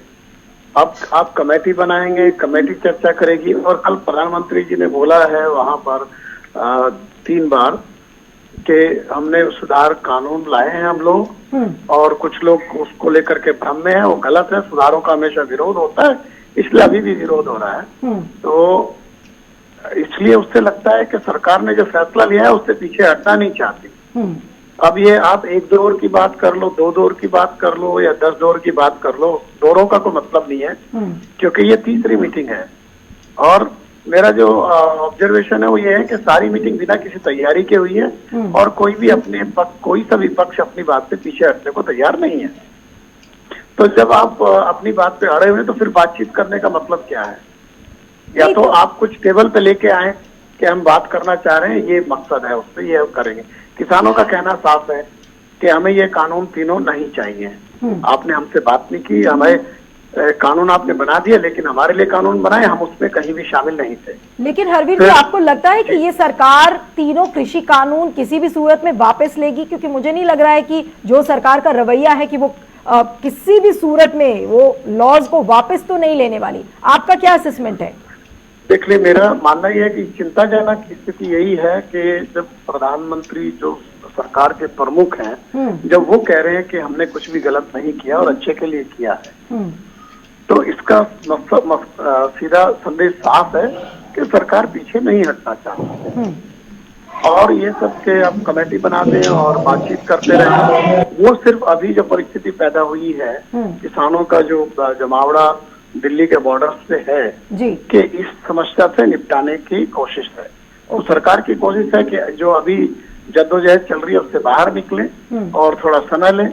आप कमेटी बनाएंगे, कमेटी चर्चा करेगी और कल प्रधानमंत्री जी ने बोला है वहां पर 3 बार कि हमने सुधार कानून लाए हैं हम लोग और कुछ लोग उसको लेकर के भ्रम में है। वो गलत है, सुधारों का हमेशा विरोध होता है, इसलिए अभी भी विरोध हो रहा है। तो इसलिए उससे लगता है कि सरकार ने जो फैसला लिया है उससे पीछे हटना नहीं चाहती। अब ये आप 1 दौर की बात कर लो, 2 दौर की बात कर लो या 10 दौर की बात कर लो, दौरों का कोई मतलब नहीं है क्योंकि ये तीसरी मीटिंग है। और मेरा जो ऑब्जर्वेशन है वो ये है कि सारी मीटिंग बिना किसी तैयारी के हुई है और कोई भी कोई सा विपक्ष अपनी बात से पीछे हटने को तैयार नहीं है। तो जब आप अपनी बात पे अड़े हुए तो फिर बातचीत करने का मतलब क्या है? या तो आप कुछ टेबल पे लेके आए कि हम बात करना चाह रहे हैं, ये मकसद है, उससे ये करेंगे। किसानों का कहना साफ है कि हमें ये कानून तीनों नहीं चाहिए। आपने हमसे बात नहीं की, हमें कानून आपने बना दिया लेकिन हमारे लिए कानून बनाए, हम उसमें कहीं भी शामिल नहीं थे। लेकिन हरवीर जी, आपको लगता है कि ये सरकार तीनों कृषि कानून किसी भी सूरत में वापस लेगी? क्योंकि मुझे नहीं लग रहा है कि जो सरकार का रवैया है कि वो किसी भी सूरत में वो लॉज को वापस तो नहीं लेने वाली। आपका क्या असेसमेंट है? देखिए, मेरा मानना यह है कि चिंताजनक स्थिति यही है कि जब प्रधानमंत्री जो सरकार के प्रमुख हैं, जब वो कह रहे हैं कि हमने कुछ भी गलत नहीं किया और अच्छे के लिए किया है, तो इसका सीधा संदेश साफ है कि सरकार पीछे नहीं हटना चाहती। और ये सब के अब कमेटी बना दें और बातचीत करते रहे, वो सिर्फ अभी जो परिस्थिति पैदा हुई है किसानों का जो जमावड़ा दिल्ली के बॉर्डर से है कि इस समस्या से निपटाने की कोशिश है। तो सरकार की कोशिश है कि जो अभी जद्दोजहद चल रही है उससे बाहर निकले और थोड़ा समय लें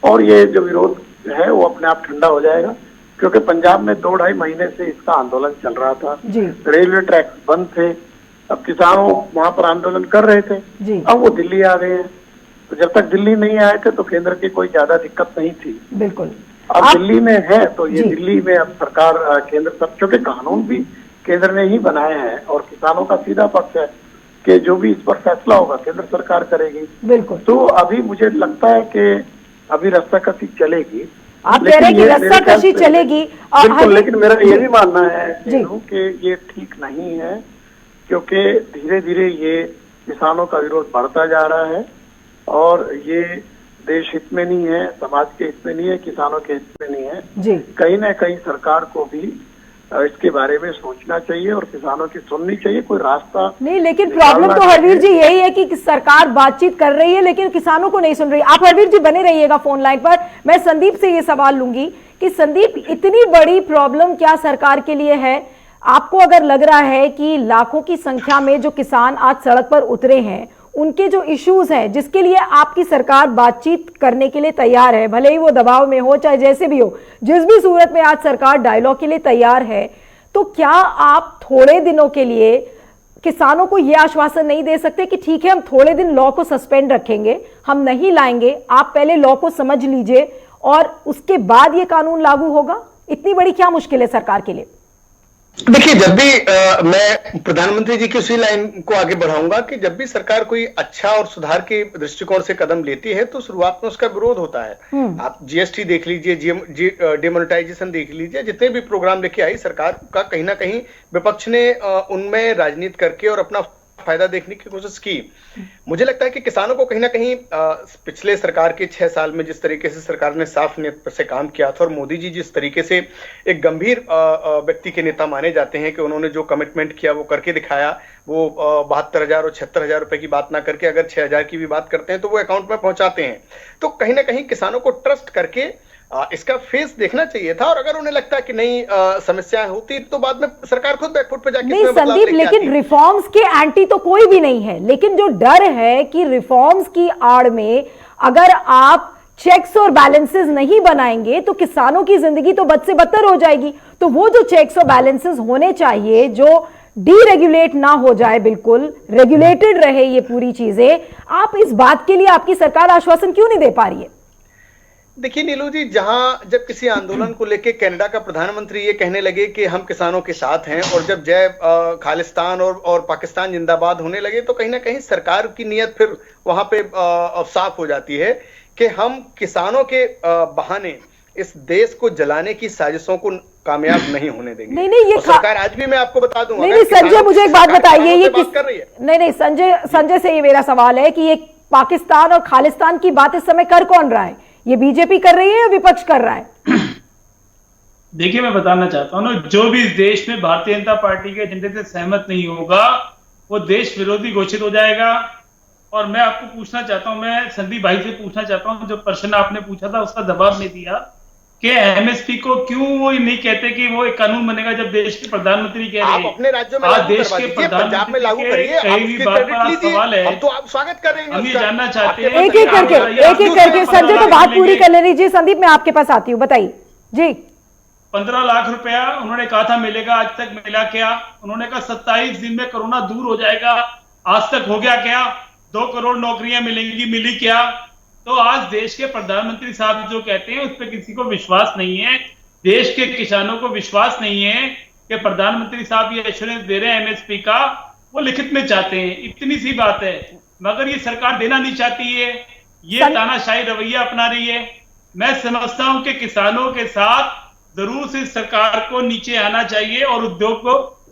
और ये जो विरोध है वो अपने आप ठंडा हो जाएगा। क्योंकि पंजाब में 2-2.5 महीने से इसका आंदोलन चल रहा था, रेलवे ट्रैक बंद थे, अब किसानों वहां पर आंदोलन कर रहे थे, अब वो दिल्ली आ गए हैं। तो जब तक दिल्ली नहीं आए थे तो केंद्र की कोई ज्यादा दिक्कत नहीं थी। बिल्कुल। अब दिल्ली में है तो ये दिल्ली में अब सरकार केंद्र सब, क्योंकि कानून भी केंद्र ने ही बनाए हैं और किसानों का सीधा पक्ष है कि जो भी इस पर फैसला होगा केंद्र सरकार करेगी। बिल्कुल। तो अभी मुझे लगता है कि अभी रस्साकशी चलेगी। आप कह रहे हैं कि रस्साकशी चलेगी? बिल्कुल, लेकिन मेरा ये भी मानना है कि ये ठीक नहीं है क्योंकि धीरे धीरे ये किसानों का विरोध बढ़ता जा रहा है और ये देश हित में नहीं है, समाज के हित में नहीं है, किसानों के हित में नहीं है। कहीं ना कहीं सरकार को भी इसके बारे में सोचना चाहिए और किसानों की सुननी चाहिए, कोई रास्ता नहीं। लेकिन प्रॉब्लम तो हरवीर जी यही है कि सरकार बातचीत कर रही है लेकिन किसानों को नहीं सुन रही। आप हरवीर जी बने रहिएगा फोन लाइन पर, मैं संदीप से ये सवाल लूंगी कि संदीप, इतनी बड़ी प्रॉब्लम क्या सरकार के लिए है? आपको अगर लग रहा है कि लाखों की संख्या में जो किसान आज सड़क पर उतरे हैं उनके जो इश्यूज हैं जिसके लिए आपकी सरकार बातचीत करने के लिए तैयार है, भले ही वो दबाव में हो चाहे जैसे भी हो, जिस भी सूरत में आज सरकार डायलॉग के लिए तैयार है, तो क्या आप थोड़े दिनों के लिए किसानों को यह आश्वासन नहीं दे सकते कि ठीक है हम थोड़े दिन लॉ को सस्पेंड रखेंगे, हम नहीं लाएंगे, आप पहले लॉ को समझ लीजिए और उसके बाद ये कानून लागू होगा? इतनी बड़ी क्या मुश्किल है सरकार के लिए? देखिए, जब भी मैं प्रधानमंत्री जी की उसी लाइन को आगे बढ़ाऊंगा कि जब भी सरकार कोई अच्छा और सुधार के दृष्टिकोण से कदम लेती है तो शुरुआत में उसका विरोध होता है। आप जीएसटी देख लीजिए, डिमोनेटाइजेशन देख लीजिए, जितने भी प्रोग्राम लेके आई सरकार का, कहीं ना कहीं विपक्ष ने उनमें राजनीति करके और अपना फायदा देखने की कोशिश की। मुझे लगता है कि किसानों को कहीं ना कहीं पिछले सरकार के 6 साल में जिस तरीके से सरकार ने साफ नीयत से काम किया था और मोदी जी जिस तरीके से एक गंभीर व्यक्ति के नेता माने जाते हैं कि उन्होंने जो कमिटमेंट किया वो करके दिखाया, वो 72,000 और 76,000 रुपए की बात ना करके अगर 6,000 की भी बात करते हैं तो वो अकाउंट में पहुंचाते हैं। तो कहीं ना कहीं किसानों को ट्रस्ट करके इसका फेस देखना चाहिए था, और अगर उन्हें लगता है कि नहीं समस्याएं होती तो बाद में सरकार खुद बैकफुट पे जाके नहीं संदीप, लेकिन रिफॉर्म्स के एंटी तो कोई भी नहीं है, लेकिन जो डर है कि रिफॉर्म्स की आड़ में अगर आप चेक्स और बैलेंसेस नहीं बनाएंगे तो किसानों की जिंदगी तो बद से बदतर हो जाएगी। तो वो जो चेक्स और बैलेंसेस होने चाहिए, जो डीरेगुलेट ना हो जाए, बिल्कुल रेगुलेटेड रहे ये पूरी चीजें, आप इस बात के लिए आपकी सरकार आश्वासन क्यों नहीं दे पा रही है? देखिए नीलू जी, जहां जब किसी आंदोलन को लेके कनाडा का प्रधानमंत्री ये कहने लगे कि हम किसानों के साथ हैं, और जब जय खालिस्तान और पाकिस्तान जिंदाबाद होने लगे, तो कहीं ना कहीं सरकार की नीयत फिर वहां पे साफ हो जाती है कि हम किसानों के बहाने इस देश को जलाने की साजिशों को कामयाब नहीं होने देंगे। नहीं ये सरकार आज भी, मैं आपको बता दूं, नहीं संजय, मुझे एक बात बताइए, ये नहीं संजय से ये मेरा सवाल है कि ये पाकिस्तान और खालिस्तान की बात इस समय कर कौन रहा है? ये बीजेपी कर रही है या विपक्ष कर रहा है? देखिए, मैं बताना चाहता हूं ना, जो भी इस देश में भारतीय जनता पार्टी के एजेंडे से सहमत नहीं होगा वो देश विरोधी घोषित हो जाएगा। और मैं आपको पूछना चाहता हूं, मैं संदीप भाई से पूछना चाहता हूं, जो प्रश्न आपने पूछा था उसका जवाब नहीं दिया कि एमएसपी को क्यों वो नहीं कहते कि वो एक कानून बनेगा, जब देश के प्रधानमंत्री कह रहे हैं। आप अपने राज्यों में देश के पंजाब में लागू करिए, कहीं भी बात पर सवाल है, तो आप स्वागत कर रहे हैं। हम ये जानना चाहते हैं एक एक करके संजय को बात पूरी कर ले लीजिए। संदीप, मैं आपके पास आती हूँ, बताइए जी। 15 लाख रुपया उन्होंने कहा था मिलेगा, आज तक मिला क्या? उन्होंने कहा 27 दिन में कोरोना दूर हो जाएगा, आज तक हो गया क्या? 2 करोड़ नौकरियां मिलेंगी, मिली क्या? तो आज देश के प्रधानमंत्री साहब जो कहते हैं उस पर किसी को विश्वास नहीं है, देश के किसानों को विश्वास नहीं है कि प्रधानमंत्री साहब ये एश्योरेंस दे रहे हैं एमएसपी का, वो लिखित में चाहते हैं, इतनी सी बात है। मगर ये सरकार देना नहीं चाहती है, ये तानाशाही रवैया अपना रही है। मैं समझता हूं कि किसानों के साथ जरूर से सरकार को नीचे आना चाहिए और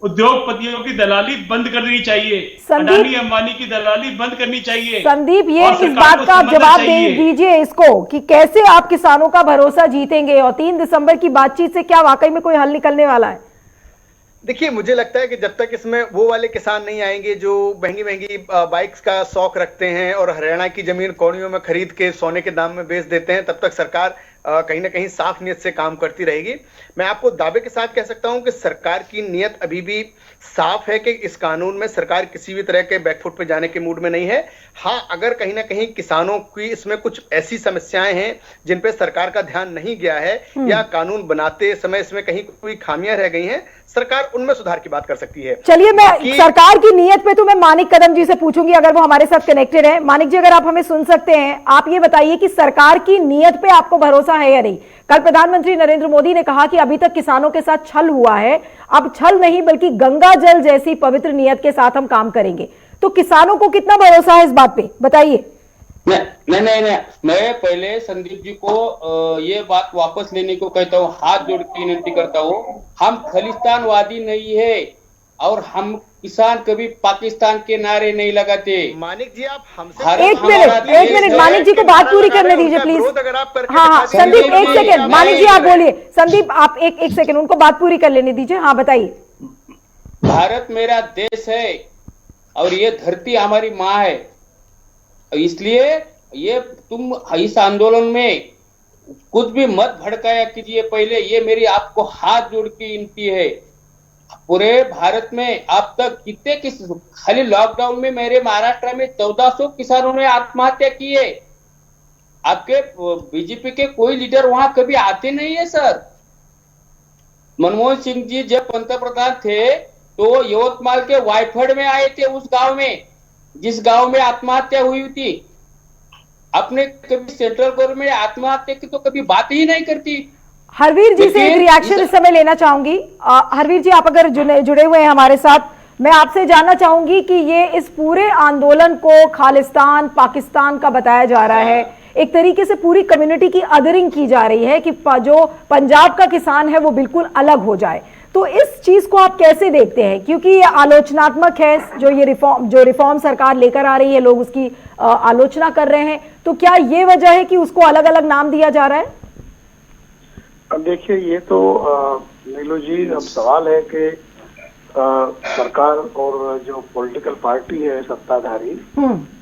उद्योगपतियों की दलाली बंद करनी चाहिए, अडानी अंबानी की दलाली बंद करनी चाहिए। संदीप, ये इस बात का आप जवाब दीजिए इसको कि कैसे आप किसानों का भरोसा जीतेंगे, और 3 दिसंबर की बातचीत से क्या वाकई में कोई हल निकलने वाला है? देखिए, मुझे लगता है कि जब तक इसमें वो वाले किसान नहीं आएंगे जो महंगी महंगी बाइक्स का शौक रखते हैं और हरियाणा की जमीन कौड़ियों में खरीद के सोने के दाम में बेच देते हैं, तब तक सरकार कहीं ना कहीं साफ नीयत से काम करती रहेगी। मैं आपको दावे के साथ कह सकता हूं कि सरकार की नीयत अभी भी साफ है कि इस कानून में सरकार किसी भी तरह के बैकफुट पे जाने के मूड में नहीं है। हाँ, अगर कहीं ना कहीं किसानों की इसमें कुछ ऐसी समस्याएं हैं जिन पे सरकार का ध्यान नहीं गया है, या कानून बनाते समय इसमें कहीं कोई खामियां रह गई हैं, सरकार उनमें सुधार की बात कर सकती है। चलिए, मैं सरकार की नीयत पे तो मैं मानिक कदम जी से पूछूंगी, अगर वो हमारे साथ कनेक्टेड है। मानिक जी, अगर आप हमें सुन सकते हैं, आप ये बताइए कि सरकार की नीयत पे आपको भरोसा है या नहीं? कल प्रधानमंत्री नरेंद्र मोदी ने कहा कि अभी तक किसानों के साथ छल हुआ है, अब छल नहीं बल्कि गंगा जल जैसी पवित्र नीयत के साथ हम काम करेंगे। तो किसानों को कितना भरोसा है इस बात पे, बताइए। नहीं, मैं पहले संदीप जी को ये बात वापस लेने को कहता हूँ, हाथ जोड़ के विनती करता हूँ। हम खालिस्तानवादी नहीं है और हम किसान कभी पाकिस्तान के नारे नहीं लगाते। मानिक जी, आप हमसे एक मिनट मानिक जी को बात पूरी करने दीजिए प्लीज। हाँ, संदीप एक सेकंड, मानिक जी आप बोलिए। संदीप, आप एक सेकंड उनको बात पूरी कर लेने दीजिए। हाँ, बताइए। भारत मेरा देश है और ये धरती हमारी माँ है, इसलिए ये तुम इस आंदोलन में कुछ भी मत भड़काया कीजिए। पहले ये मेरी आपको हाथ जोड़ की विनती है। पूरे भारत में अब तक कितने खाली लॉकडाउन में मेरे महाराष्ट्र में 1400 किसानों ने आत्महत्या की है। आपके बीजेपी के कोई लीडर वहां कभी आते नहीं है सर। मनमोहन सिंह जी जब पंतप्रधान थे तो यवतमाल के वायफड में आए थे, उस गांव में जिस गांव में आत्महत्या हुई थी। अपने कभी सेंट्रल गवर्नमेंट आत्महत्या की तो कभी बात ही नहीं करती। हरवीर जी से एक रिएक्शन इस समय लेना चाहूंगी। हरवीर जी, आप अगर जुड़े हुए हैं हमारे साथ, मैं आपसे जानना चाहूंगी कि ये इस पूरे आंदोलन को खालिस्तान पाकिस्तान का बताया जा रहा है, एक तरीके से पूरी कम्युनिटी की अदरिंग की जा रही है कि जो पंजाब का किसान है वो बिल्कुल अलग हो जाए। तो इस चीज को आप कैसे देखते हैं, क्योंकि ये आलोचनात्मक है जो ये रिफॉर्म सरकार लेकर आ रही है, लोग उसकी आलोचना कर रहे हैं, तो क्या ये वजह है कि उसको अलग अलग नाम दिया जा रहा है? अब देखिए, ये तो नीलू जी, अब सवाल है कि सरकार और जो पॉलिटिकल पार्टी है सत्ताधारी,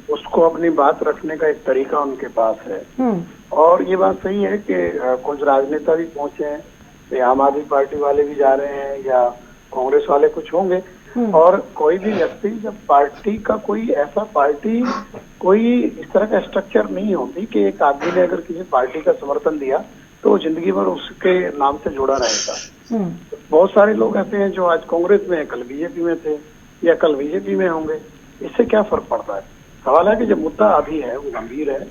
उसको अपनी बात रखने का एक तरीका उनके पास है। और ये बात सही है कि कुछ राजनेता भी पहुंचे हैं, या आम आदमी पार्टी वाले भी जा रहे हैं, या कांग्रेस वाले कुछ होंगे। और कोई भी व्यक्ति, जब पार्टी का कोई इस तरह का स्ट्रक्चर नहीं होती कि एक आदमी ने अगर किसी पार्टी का समर्थन दिया तो वो जिंदगी भर उसके नाम से जुड़ा रहेगा। बहुत सारे लोग ऐसे हैं जो आज कांग्रेस में है, कल बीजेपी में थे, या कल बीजेपी में होंगे। इससे क्या फर्क पड़ता है? सवाल है कि जो मुद्दा अभी है वो गंभीर है,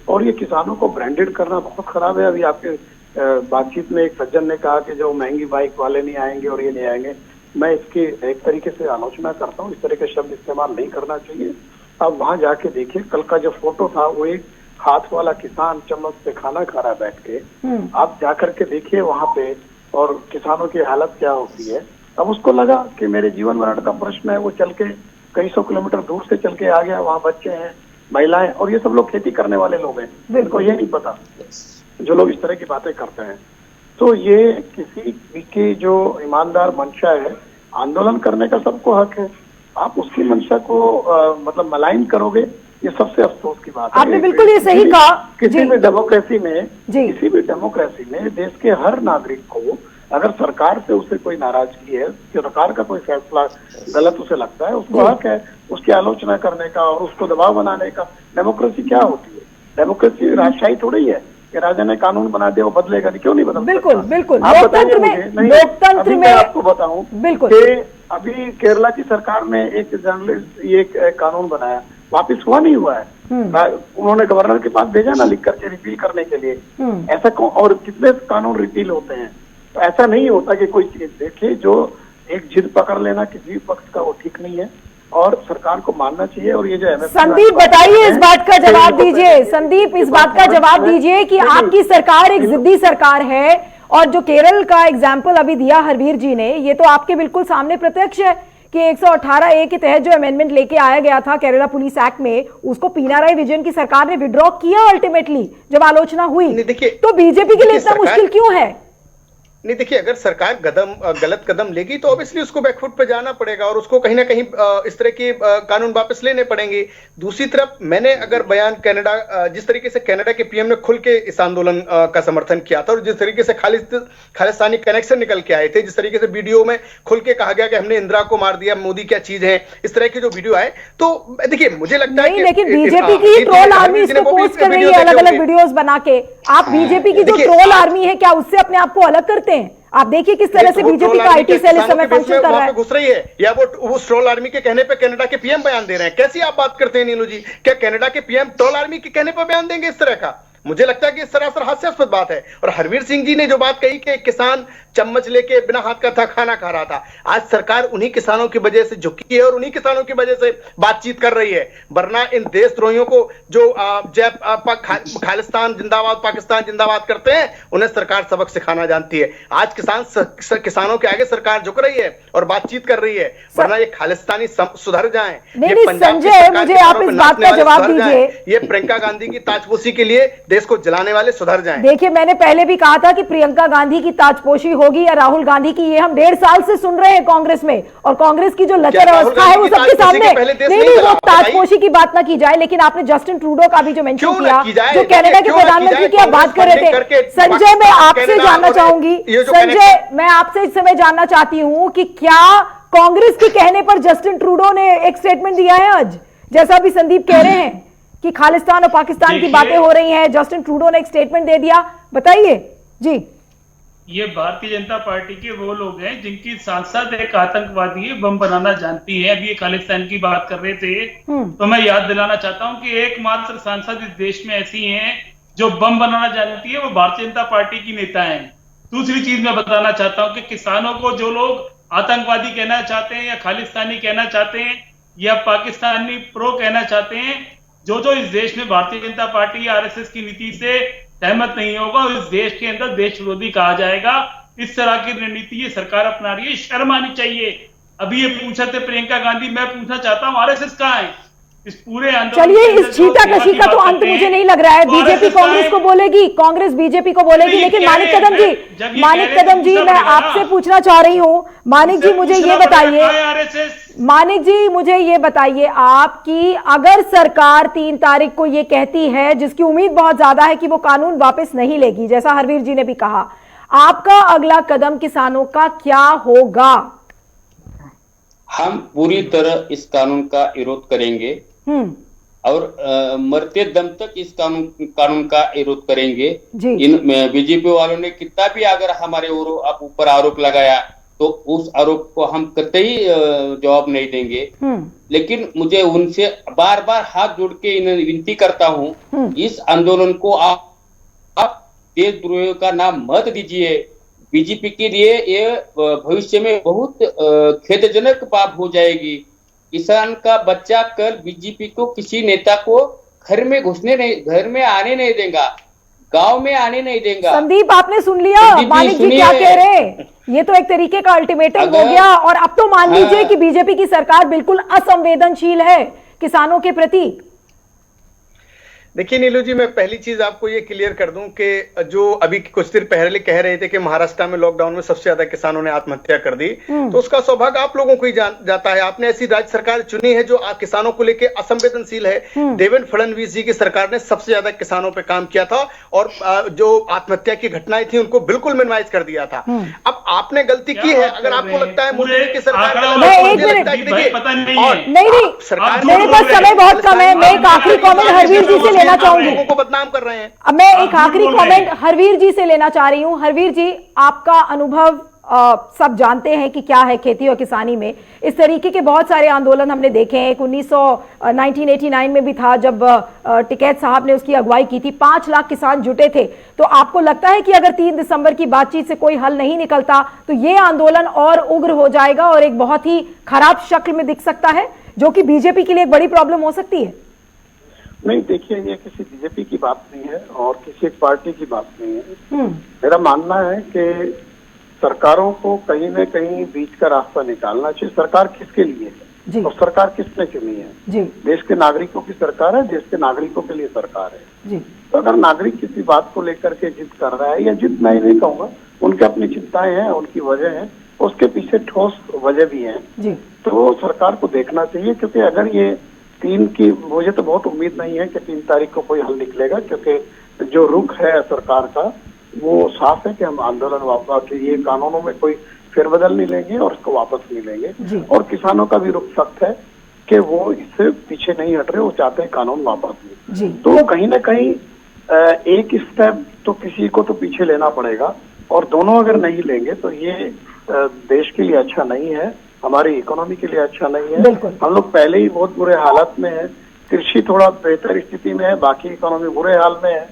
और ये किसानों को ब्रांडेड करना बहुत खराब है। अभी आपके बातचीत में एक सज्जन ने कहा कि जो महंगी बाइक वाले नहीं आएंगे और ये नहीं आएंगे। मैं इसकी एक तरीके से आलोचना करता हूँ, इस तरह के शब्द इस्तेमाल नहीं करना चाहिए। अब वहां जाके देखिए, कल का जो फोटो था वो एक हाथ वाला किसान चम्मच से खाना खा रहा बैठ के। आप जाकर के देखिए वहां पे, और किसानों की हालत क्या होती है। अब उसको लगा कि मेरे जीवन मरण का प्रश्न है, वो चल के कई सौ किलोमीटर दूर से चल के आ गया। वहाँ बच्चे हैं, महिलाएं, और ये सब लोग खेती करने वाले लोग हैं, इनको ये नहीं पता, जो लोग इस तरह की बातें करते हैं। तो ये किसी की जो ईमानदार मंशा है, आंदोलन करने का सबको हक है। आप उसकी मंशा को मतलब मलाइन करोगे, ये सबसे अफसोस की बात है। आपने बिल्कुल ये सही कहा। किसी भी डेमोक्रेसी में देश के हर नागरिक को, अगर सरकार से उसे कोई नाराजगी है, सरकार का कोई फैसला गलत उसे लगता है, उसको हक है उसकी आलोचना करने का और उसको दबाव बनाने का। डेमोक्रेसी क्या होती है? डेमोक्रेसी राजशाही थोड़ी है कि राजा ने कानून बना दिया वो बदलेगा नहीं, क्यों नहीं बदलता? बिल्कुल बिल्कुल। लोकतंत्र में आपको बताऊं बिल्कुल, अभी केरला की सरकार ने एक कानून बनाया, वापिस हुआ नहीं हुआ है। उन्होंने गवर्नर के पास भेजा ना, लिख करके रिपील करने के लिए। ऐसा और कितने कानून रिपील होते हैं? तो ऐसा नहीं होता कि कोई चीज देखिए, जो एक जिद पकड़ लेना किसी पक्ष का, वो ठीक नहीं है और सरकार को मानना चाहिए। और ये जो संदीप बताइए, इस बात का जवाब दीजिए। संदीप, इस बात का जवाब दीजिए कि आपकी सरकार एक जिद्दी सरकार है, और जो केरल का एग्जाम्पल अभी दिया हरवीर जी ने, ये तो आपके बिल्कुल सामने प्रत्यक्ष है कि 118A के तहत जो अमेंडमेंट लेके आया गया था केरला पुलिस एक्ट में, उसको पिनाराई विजयन की सरकार ने विड्रॉ किया अल्टीमेटली जब आलोचना हुई। तो बीजेपी के लिए इतना मुश्किल क्यों है? नहीं, देखिए, अगर सरकार गलत कदम लेगी तो ऑब्वियसली उसको बैकफुट पे जाना पड़ेगा और उसको कहीं ना कहीं इस तरह के कानून वापस लेने पड़ेंगे। दूसरी तरफ मैंने अगर बयान जिस तरीके से कनाडा के पीएम ने खुल के इस आंदोलन का समर्थन किया था, और जिस तरीके से खालिस्तानी कनेक्शन निकल के आए थे, जिस तरीके से वीडियो में खुल के कहा गया कि हमने इंदिरा को मार दिया, मोदी क्या चीज है, इस तरह के जो वीडियो आए, तो देखिए मुझे लगता है कि लेकिन बीजेपी की ट्रोल आर्मी इसको पोस्ट कर रही है अलग अलग वीडियोस बना के। आप बीजेपी की जो ट्रोल आर्मी है, क्या उससे अपने आप को अलग करते हैं? आप देखिए किस तरह से बीजेपी का आईटी सेल इस समय फंक्शन कर रहा है, घुस रही है, या वो ट्रोल आर्मी के कहने पे कनाडा के पीएम बयान दे रहे हैं। कैसी आप बात करते हैं नीलू जी? क्या कनाडा के पीएम ट्रोल आर्मी के कहने पर बयान देंगे इस तरह का? मुझे लगता है कि सरासर हास्यास्पद बात है। और हरवीर सिंह जी ने जो बात कही कि किसान चम्मच लेके बिना हाथ का था खाना खा रहा था, आज सरकार उन्हीं किसानों की वजह से झुकी है और उन्हीं किसानों की वजह से बातचीत कर रही है। वरना इन देशद्रोहियों को जो खालिस्तान जिंदाबाद, पाकिस्तान जिंदाबाद करते हैं, उन्हें सरकार सबक सिखाना जानती है। आज किसानों के आगे सरकार झुक रही है और बातचीत कर रही है, वरना ये खालिस्तानी सुधर जाएं। संजय, मुझे आप इस बात का जवाब दीजिए। ये प्रियंका गांधी की ताजपोशी के लिए देश को जलाने वाले सुधर जाएं। देखिए, मैंने पहले भी कहा था कि प्रियंका गांधी की ताजपोशी होगी या राहुल गांधी की, ये हम 1.5 साल से सुन रहे हैं कांग्रेस में, और कांग्रेस की जो लचर अवस्था है वो सबके सामने। नहीं, वो ताजपोशी की बात ना की जाए, लेकिन आपने जस्टिन ट्रूडो का भी जो मेंशन किया, जो कनाडा के प्रधानमंत्री की आप बात कर रहे थे। संजय, मैं आपसे जानना चाहूंगी, संजय, मैं आपसे इस समय जानना चाहती हूं कि क्या कांग्रेस के कहने पर जस्टिन ट्रूडो ने एक स्टेटमेंट दिया है आज, जैसा भी संदीप कह रहे हैं कि खालिस्तान और पाकिस्तान की बातें हो रही हैं, जस्टिन ट्रूडो ने एक स्टेटमेंट दे दिया, बताइए जी। ये भारतीय जनता पार्टी के वो लोग हैं जिनकी सांसद एक आतंकवादी है, बम बनाना जानती है। अभी ये खालिस्तान की बात कर रहे थे, तो मैं याद दिलाना चाहता हूं कि एकमात्र सांसद इस देश में ऐसी हैं जो बम बनाना जानती है, वो भारतीय जनता पार्टी की नेता हैं। दूसरी चीज मैं बताना चाहता हूं कि किसानों को जो लोग आतंकवादी कहना चाहते हैं या खालिस्तानी कहना चाहते हैं या पाकिस्तानी प्रो कहना चाहते हैं, जो इस देश में भारतीय जनता पार्टी या आरएसएस की नीति से सहमत नहीं होगा, इस देश के अंदर देश विरोधी कहा जाएगा। इस तरह की रणनीति ये सरकार अपना रही है, शर्म आनी चाहिए। अभी ये पूछा थे प्रियंका गांधी, मैं पूछना चाहता हूँ आरएसएस कहाँ है इस पूरे आंदोलन? चलिए, इस छींटाकशी का तो अंत मुझे नहीं लग रहा है। बीजेपी कांग्रेस को बोलेगी, कांग्रेस बीजेपी को बोलेगी, लेकिन मानिक कदम जी मैं आपसे पूछना चाह रही हूँ, मानिक जी मुझे ये बताइए, मानिक जी मुझे ये बताइए आपकी, अगर सरकार 3 तारीख को ये कहती है, जिसकी उम्मीद बहुत ज्यादा है कि वो कानून वापस नहीं लेगी, जैसा हरवीर जी ने भी कहा, आपका अगला कदम किसानों का क्या होगा? हम पूरी तरह इस कानून का विरोध करेंगे और मरते दम तक इस कानून का विरोध करेंगे। इन बीजेपी वालों ने कितना भी अगर हमारे ऊपर आरोप लगाया तो उस आरोप को हम कतई जवाब नहीं देंगे, लेकिन मुझे उनसे बार बार हाथ जोड़ के विनती करता हूं, इस आंदोलन को आप देशद्रोह का नाम मत दीजिए। बीजेपी के लिए ये भविष्य में बहुत खेदजनक बात हो जाएगी। किसान का बच्चा कल बीजेपी को किसी नेता को घर में आने नहीं देगा, गांव में आने नहीं देगा। संदीप आपने सुन लिया मानिक जी क्या कह रहे हैं? ये तो एक तरीके का अल्टीमेटम हो गया, और अब तो मान लीजिए कि बीजेपी की सरकार बिल्कुल असंवेदनशील है किसानों के प्रति। देखिए नीलू जी, मैं पहली चीज आपको ये क्लियर कर दूं कि जो अभी कुछ देर पहले कह रहे थे कि महाराष्ट्र में लॉकडाउन में सबसे ज्यादा किसानों ने आत्महत्या कर दी, तो उसका सौभाग्य आप लोगों को ही जाता है। आपने ऐसी राज्य सरकार चुनी है जो किसानों को लेकर असंवेदनशील है। देवेंद्र फडणवीस जी की सरकार ने सबसे ज्यादा किसानों पर काम किया था और जो आत्महत्या की घटनाएं थी उनको बिल्कुल मिनिमाइज कर दिया था। अब आपने गलती की है, अगर आपको लगता है मोदी जी की सरकार मेरे पास समय बहुत कम है, मैं एक आखिरी कॉमेंट हरवीर जी से लेना चाहूंगी। लोगों को बदनाम कर रहे हैं। अब मैं एक आखिरी कमेंट हरवीर जी से लेना चाह रही हूं। हरवीर जी, आपका अनुभव सब जानते हैं कि क्या है खेती और किसानी में। इस तरीके के बहुत सारे आंदोलन हमने देखे हैं। 1989 में भी था जब टिकैत साहब ने उसकी अगुवाई की थी, 5 लाख किसान जुटे थे। तो आपको लगता है कि अगर 3 दिसंबर की बातचीत से कोई हल नहीं निकलता तो ये आंदोलन और उग्र हो जाएगा और एक बहुत ही खराब शक्ल में दिख सकता है, जो कि बीजेपी के लिए एक बड़ी प्रॉब्लम हो सकती है? नहीं, देखिए, ये किसी बीजेपी की बात नहीं है और किसी एक पार्टी की बात नहीं है। मेरा मानना है कि सरकारों को कहीं न कहीं बीच का रास्ता निकालना चाहिए। सरकार किसके लिए है और सरकार किसने चुनी है? देश के नागरिकों की सरकार है, देश के नागरिकों के लिए सरकार है। तो अगर नागरिक किसी बात को लेकर के जिद कर रहा है, या जिद मैं नहीं कहूँगा, उनकी अपनी चिंताएं हैं, उनकी वजह है, उसके पीछे ठोस वजह भी है, तो सरकार को देखना चाहिए। क्योंकि अगर ये 3 की, मुझे तो बहुत उम्मीद नहीं है कि 3 तारीख को कोई हल निकलेगा, क्योंकि जो रुख है सरकार का वो साफ है कि हम आंदोलन वापस, ये कानूनों में कोई फेरबदल नहीं लेंगे और उसको वापस नहीं लेंगे। और किसानों का भी रुख सख्त है कि वो इससे पीछे नहीं हट रहे, वो चाहते हैं कानून वापस ले। तो कहीं ना कहीं एक स्टेप तो किसी को तो पीछे लेना पड़ेगा, और दोनों अगर नहीं लेंगे तो ये देश के लिए अच्छा नहीं है, हमारी इकोनॉमी के लिए अच्छा नहीं है। हम लोग पहले ही बहुत बुरे हालत में है, कृषि थोड़ा बेहतर स्थिति में है, बाकी इकोनॉमी बुरे हाल में है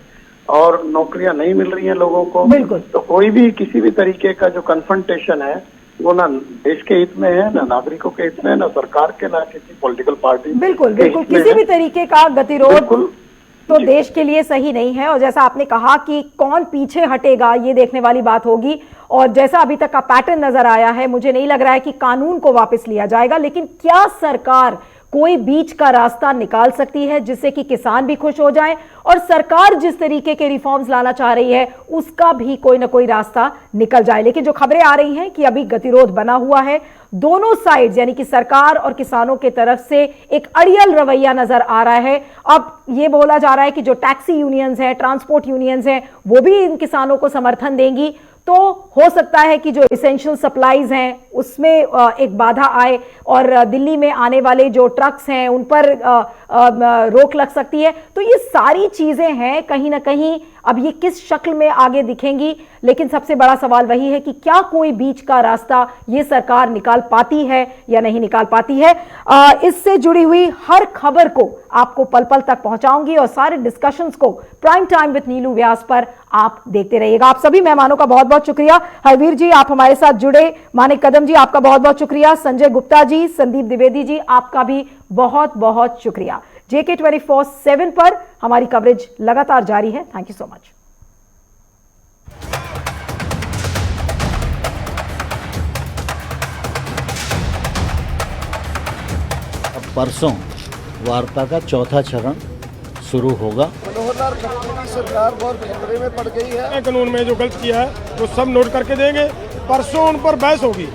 और नौकरियां नहीं मिल रही हैं लोगों को। तो कोई भी किसी भी तरीके का जो कन्फ्रंटेशन है वो ना देश के हित में है, ना नागरिकों के हित में, ना सरकार के, ना किसी पॉलिटिकल पार्टी। बिल्कुल किसी भी तरीके का गतिरोध तो देश के लिए सही नहीं है। और जैसा आपने कहा कि कौन पीछे हटेगा ये देखने वाली बात होगी, और जैसा अभी तक का पैटर्न नजर आया है, मुझे नहीं लग रहा है कि कानून को वापस लिया जाएगा। लेकिन क्या सरकार कोई बीच का रास्ता निकाल सकती है जिससे कि किसान भी खुश हो जाएं, और सरकार जिस तरीके के रिफॉर्म्स लाना चाह रही है उसका भी कोई ना कोई रास्ता निकल जाए? लेकिन जो खबरें आ रही हैं कि अभी गतिरोध बना हुआ है, दोनों साइड यानी कि सरकार और किसानों के तरफ से एक अड़ियल रवैया नजर आ रहा है। अब ये बोला जा रहा है कि जो टैक्सी यूनियंस हैं, ट्रांसपोर्ट यूनियंस हैं, वो भी इन किसानों को समर्थन देंगी। तो हो सकता है कि जो इसेंशियल सप्लाईज हैं उसमें एक बाधा आए, और दिल्ली में आने वाले जो ट्रक्स हैं उन पर रोक लग सकती है। तो ये सारी चीजें हैं, कहीं ना कहीं अब ये किस शक्ल में आगे दिखेंगी। लेकिन सबसे बड़ा सवाल वही है कि क्या कोई बीच का रास्ता ये सरकार निकाल पाती है या नहीं निकाल पाती है। इससे जुड़ी हुई हर खबर को आपको पल पल तक पहुंचाऊंगी, और सारे डिस्कशंस को प्राइम टाइम विद नीलू व्यास पर आप देखते रहिएगा। आप सभी मेहमानों का बहुत बहुत शुक्रिया। हरवीर जी, आप हमारे साथ जुड़े। मानिक कदम जी, आपका बहुत बहुत शुक्रिया। संजय गुप्ता जी, संदीप द्विवेदी जी, आपका भी बहुत बहुत शुक्रिया। JK 24/7 पर हमारी कवरेज लगातार जारी है। Thank you so much. परसों वार्ता का चौथा चरण शुरू होगा। मनोहर लाल खट्टर की सरकार बहुत खतरे में पड़ गई है। कानून में जो गलत किया है वो सब नोट करके देंगे, परसों उन पर बहस होगी।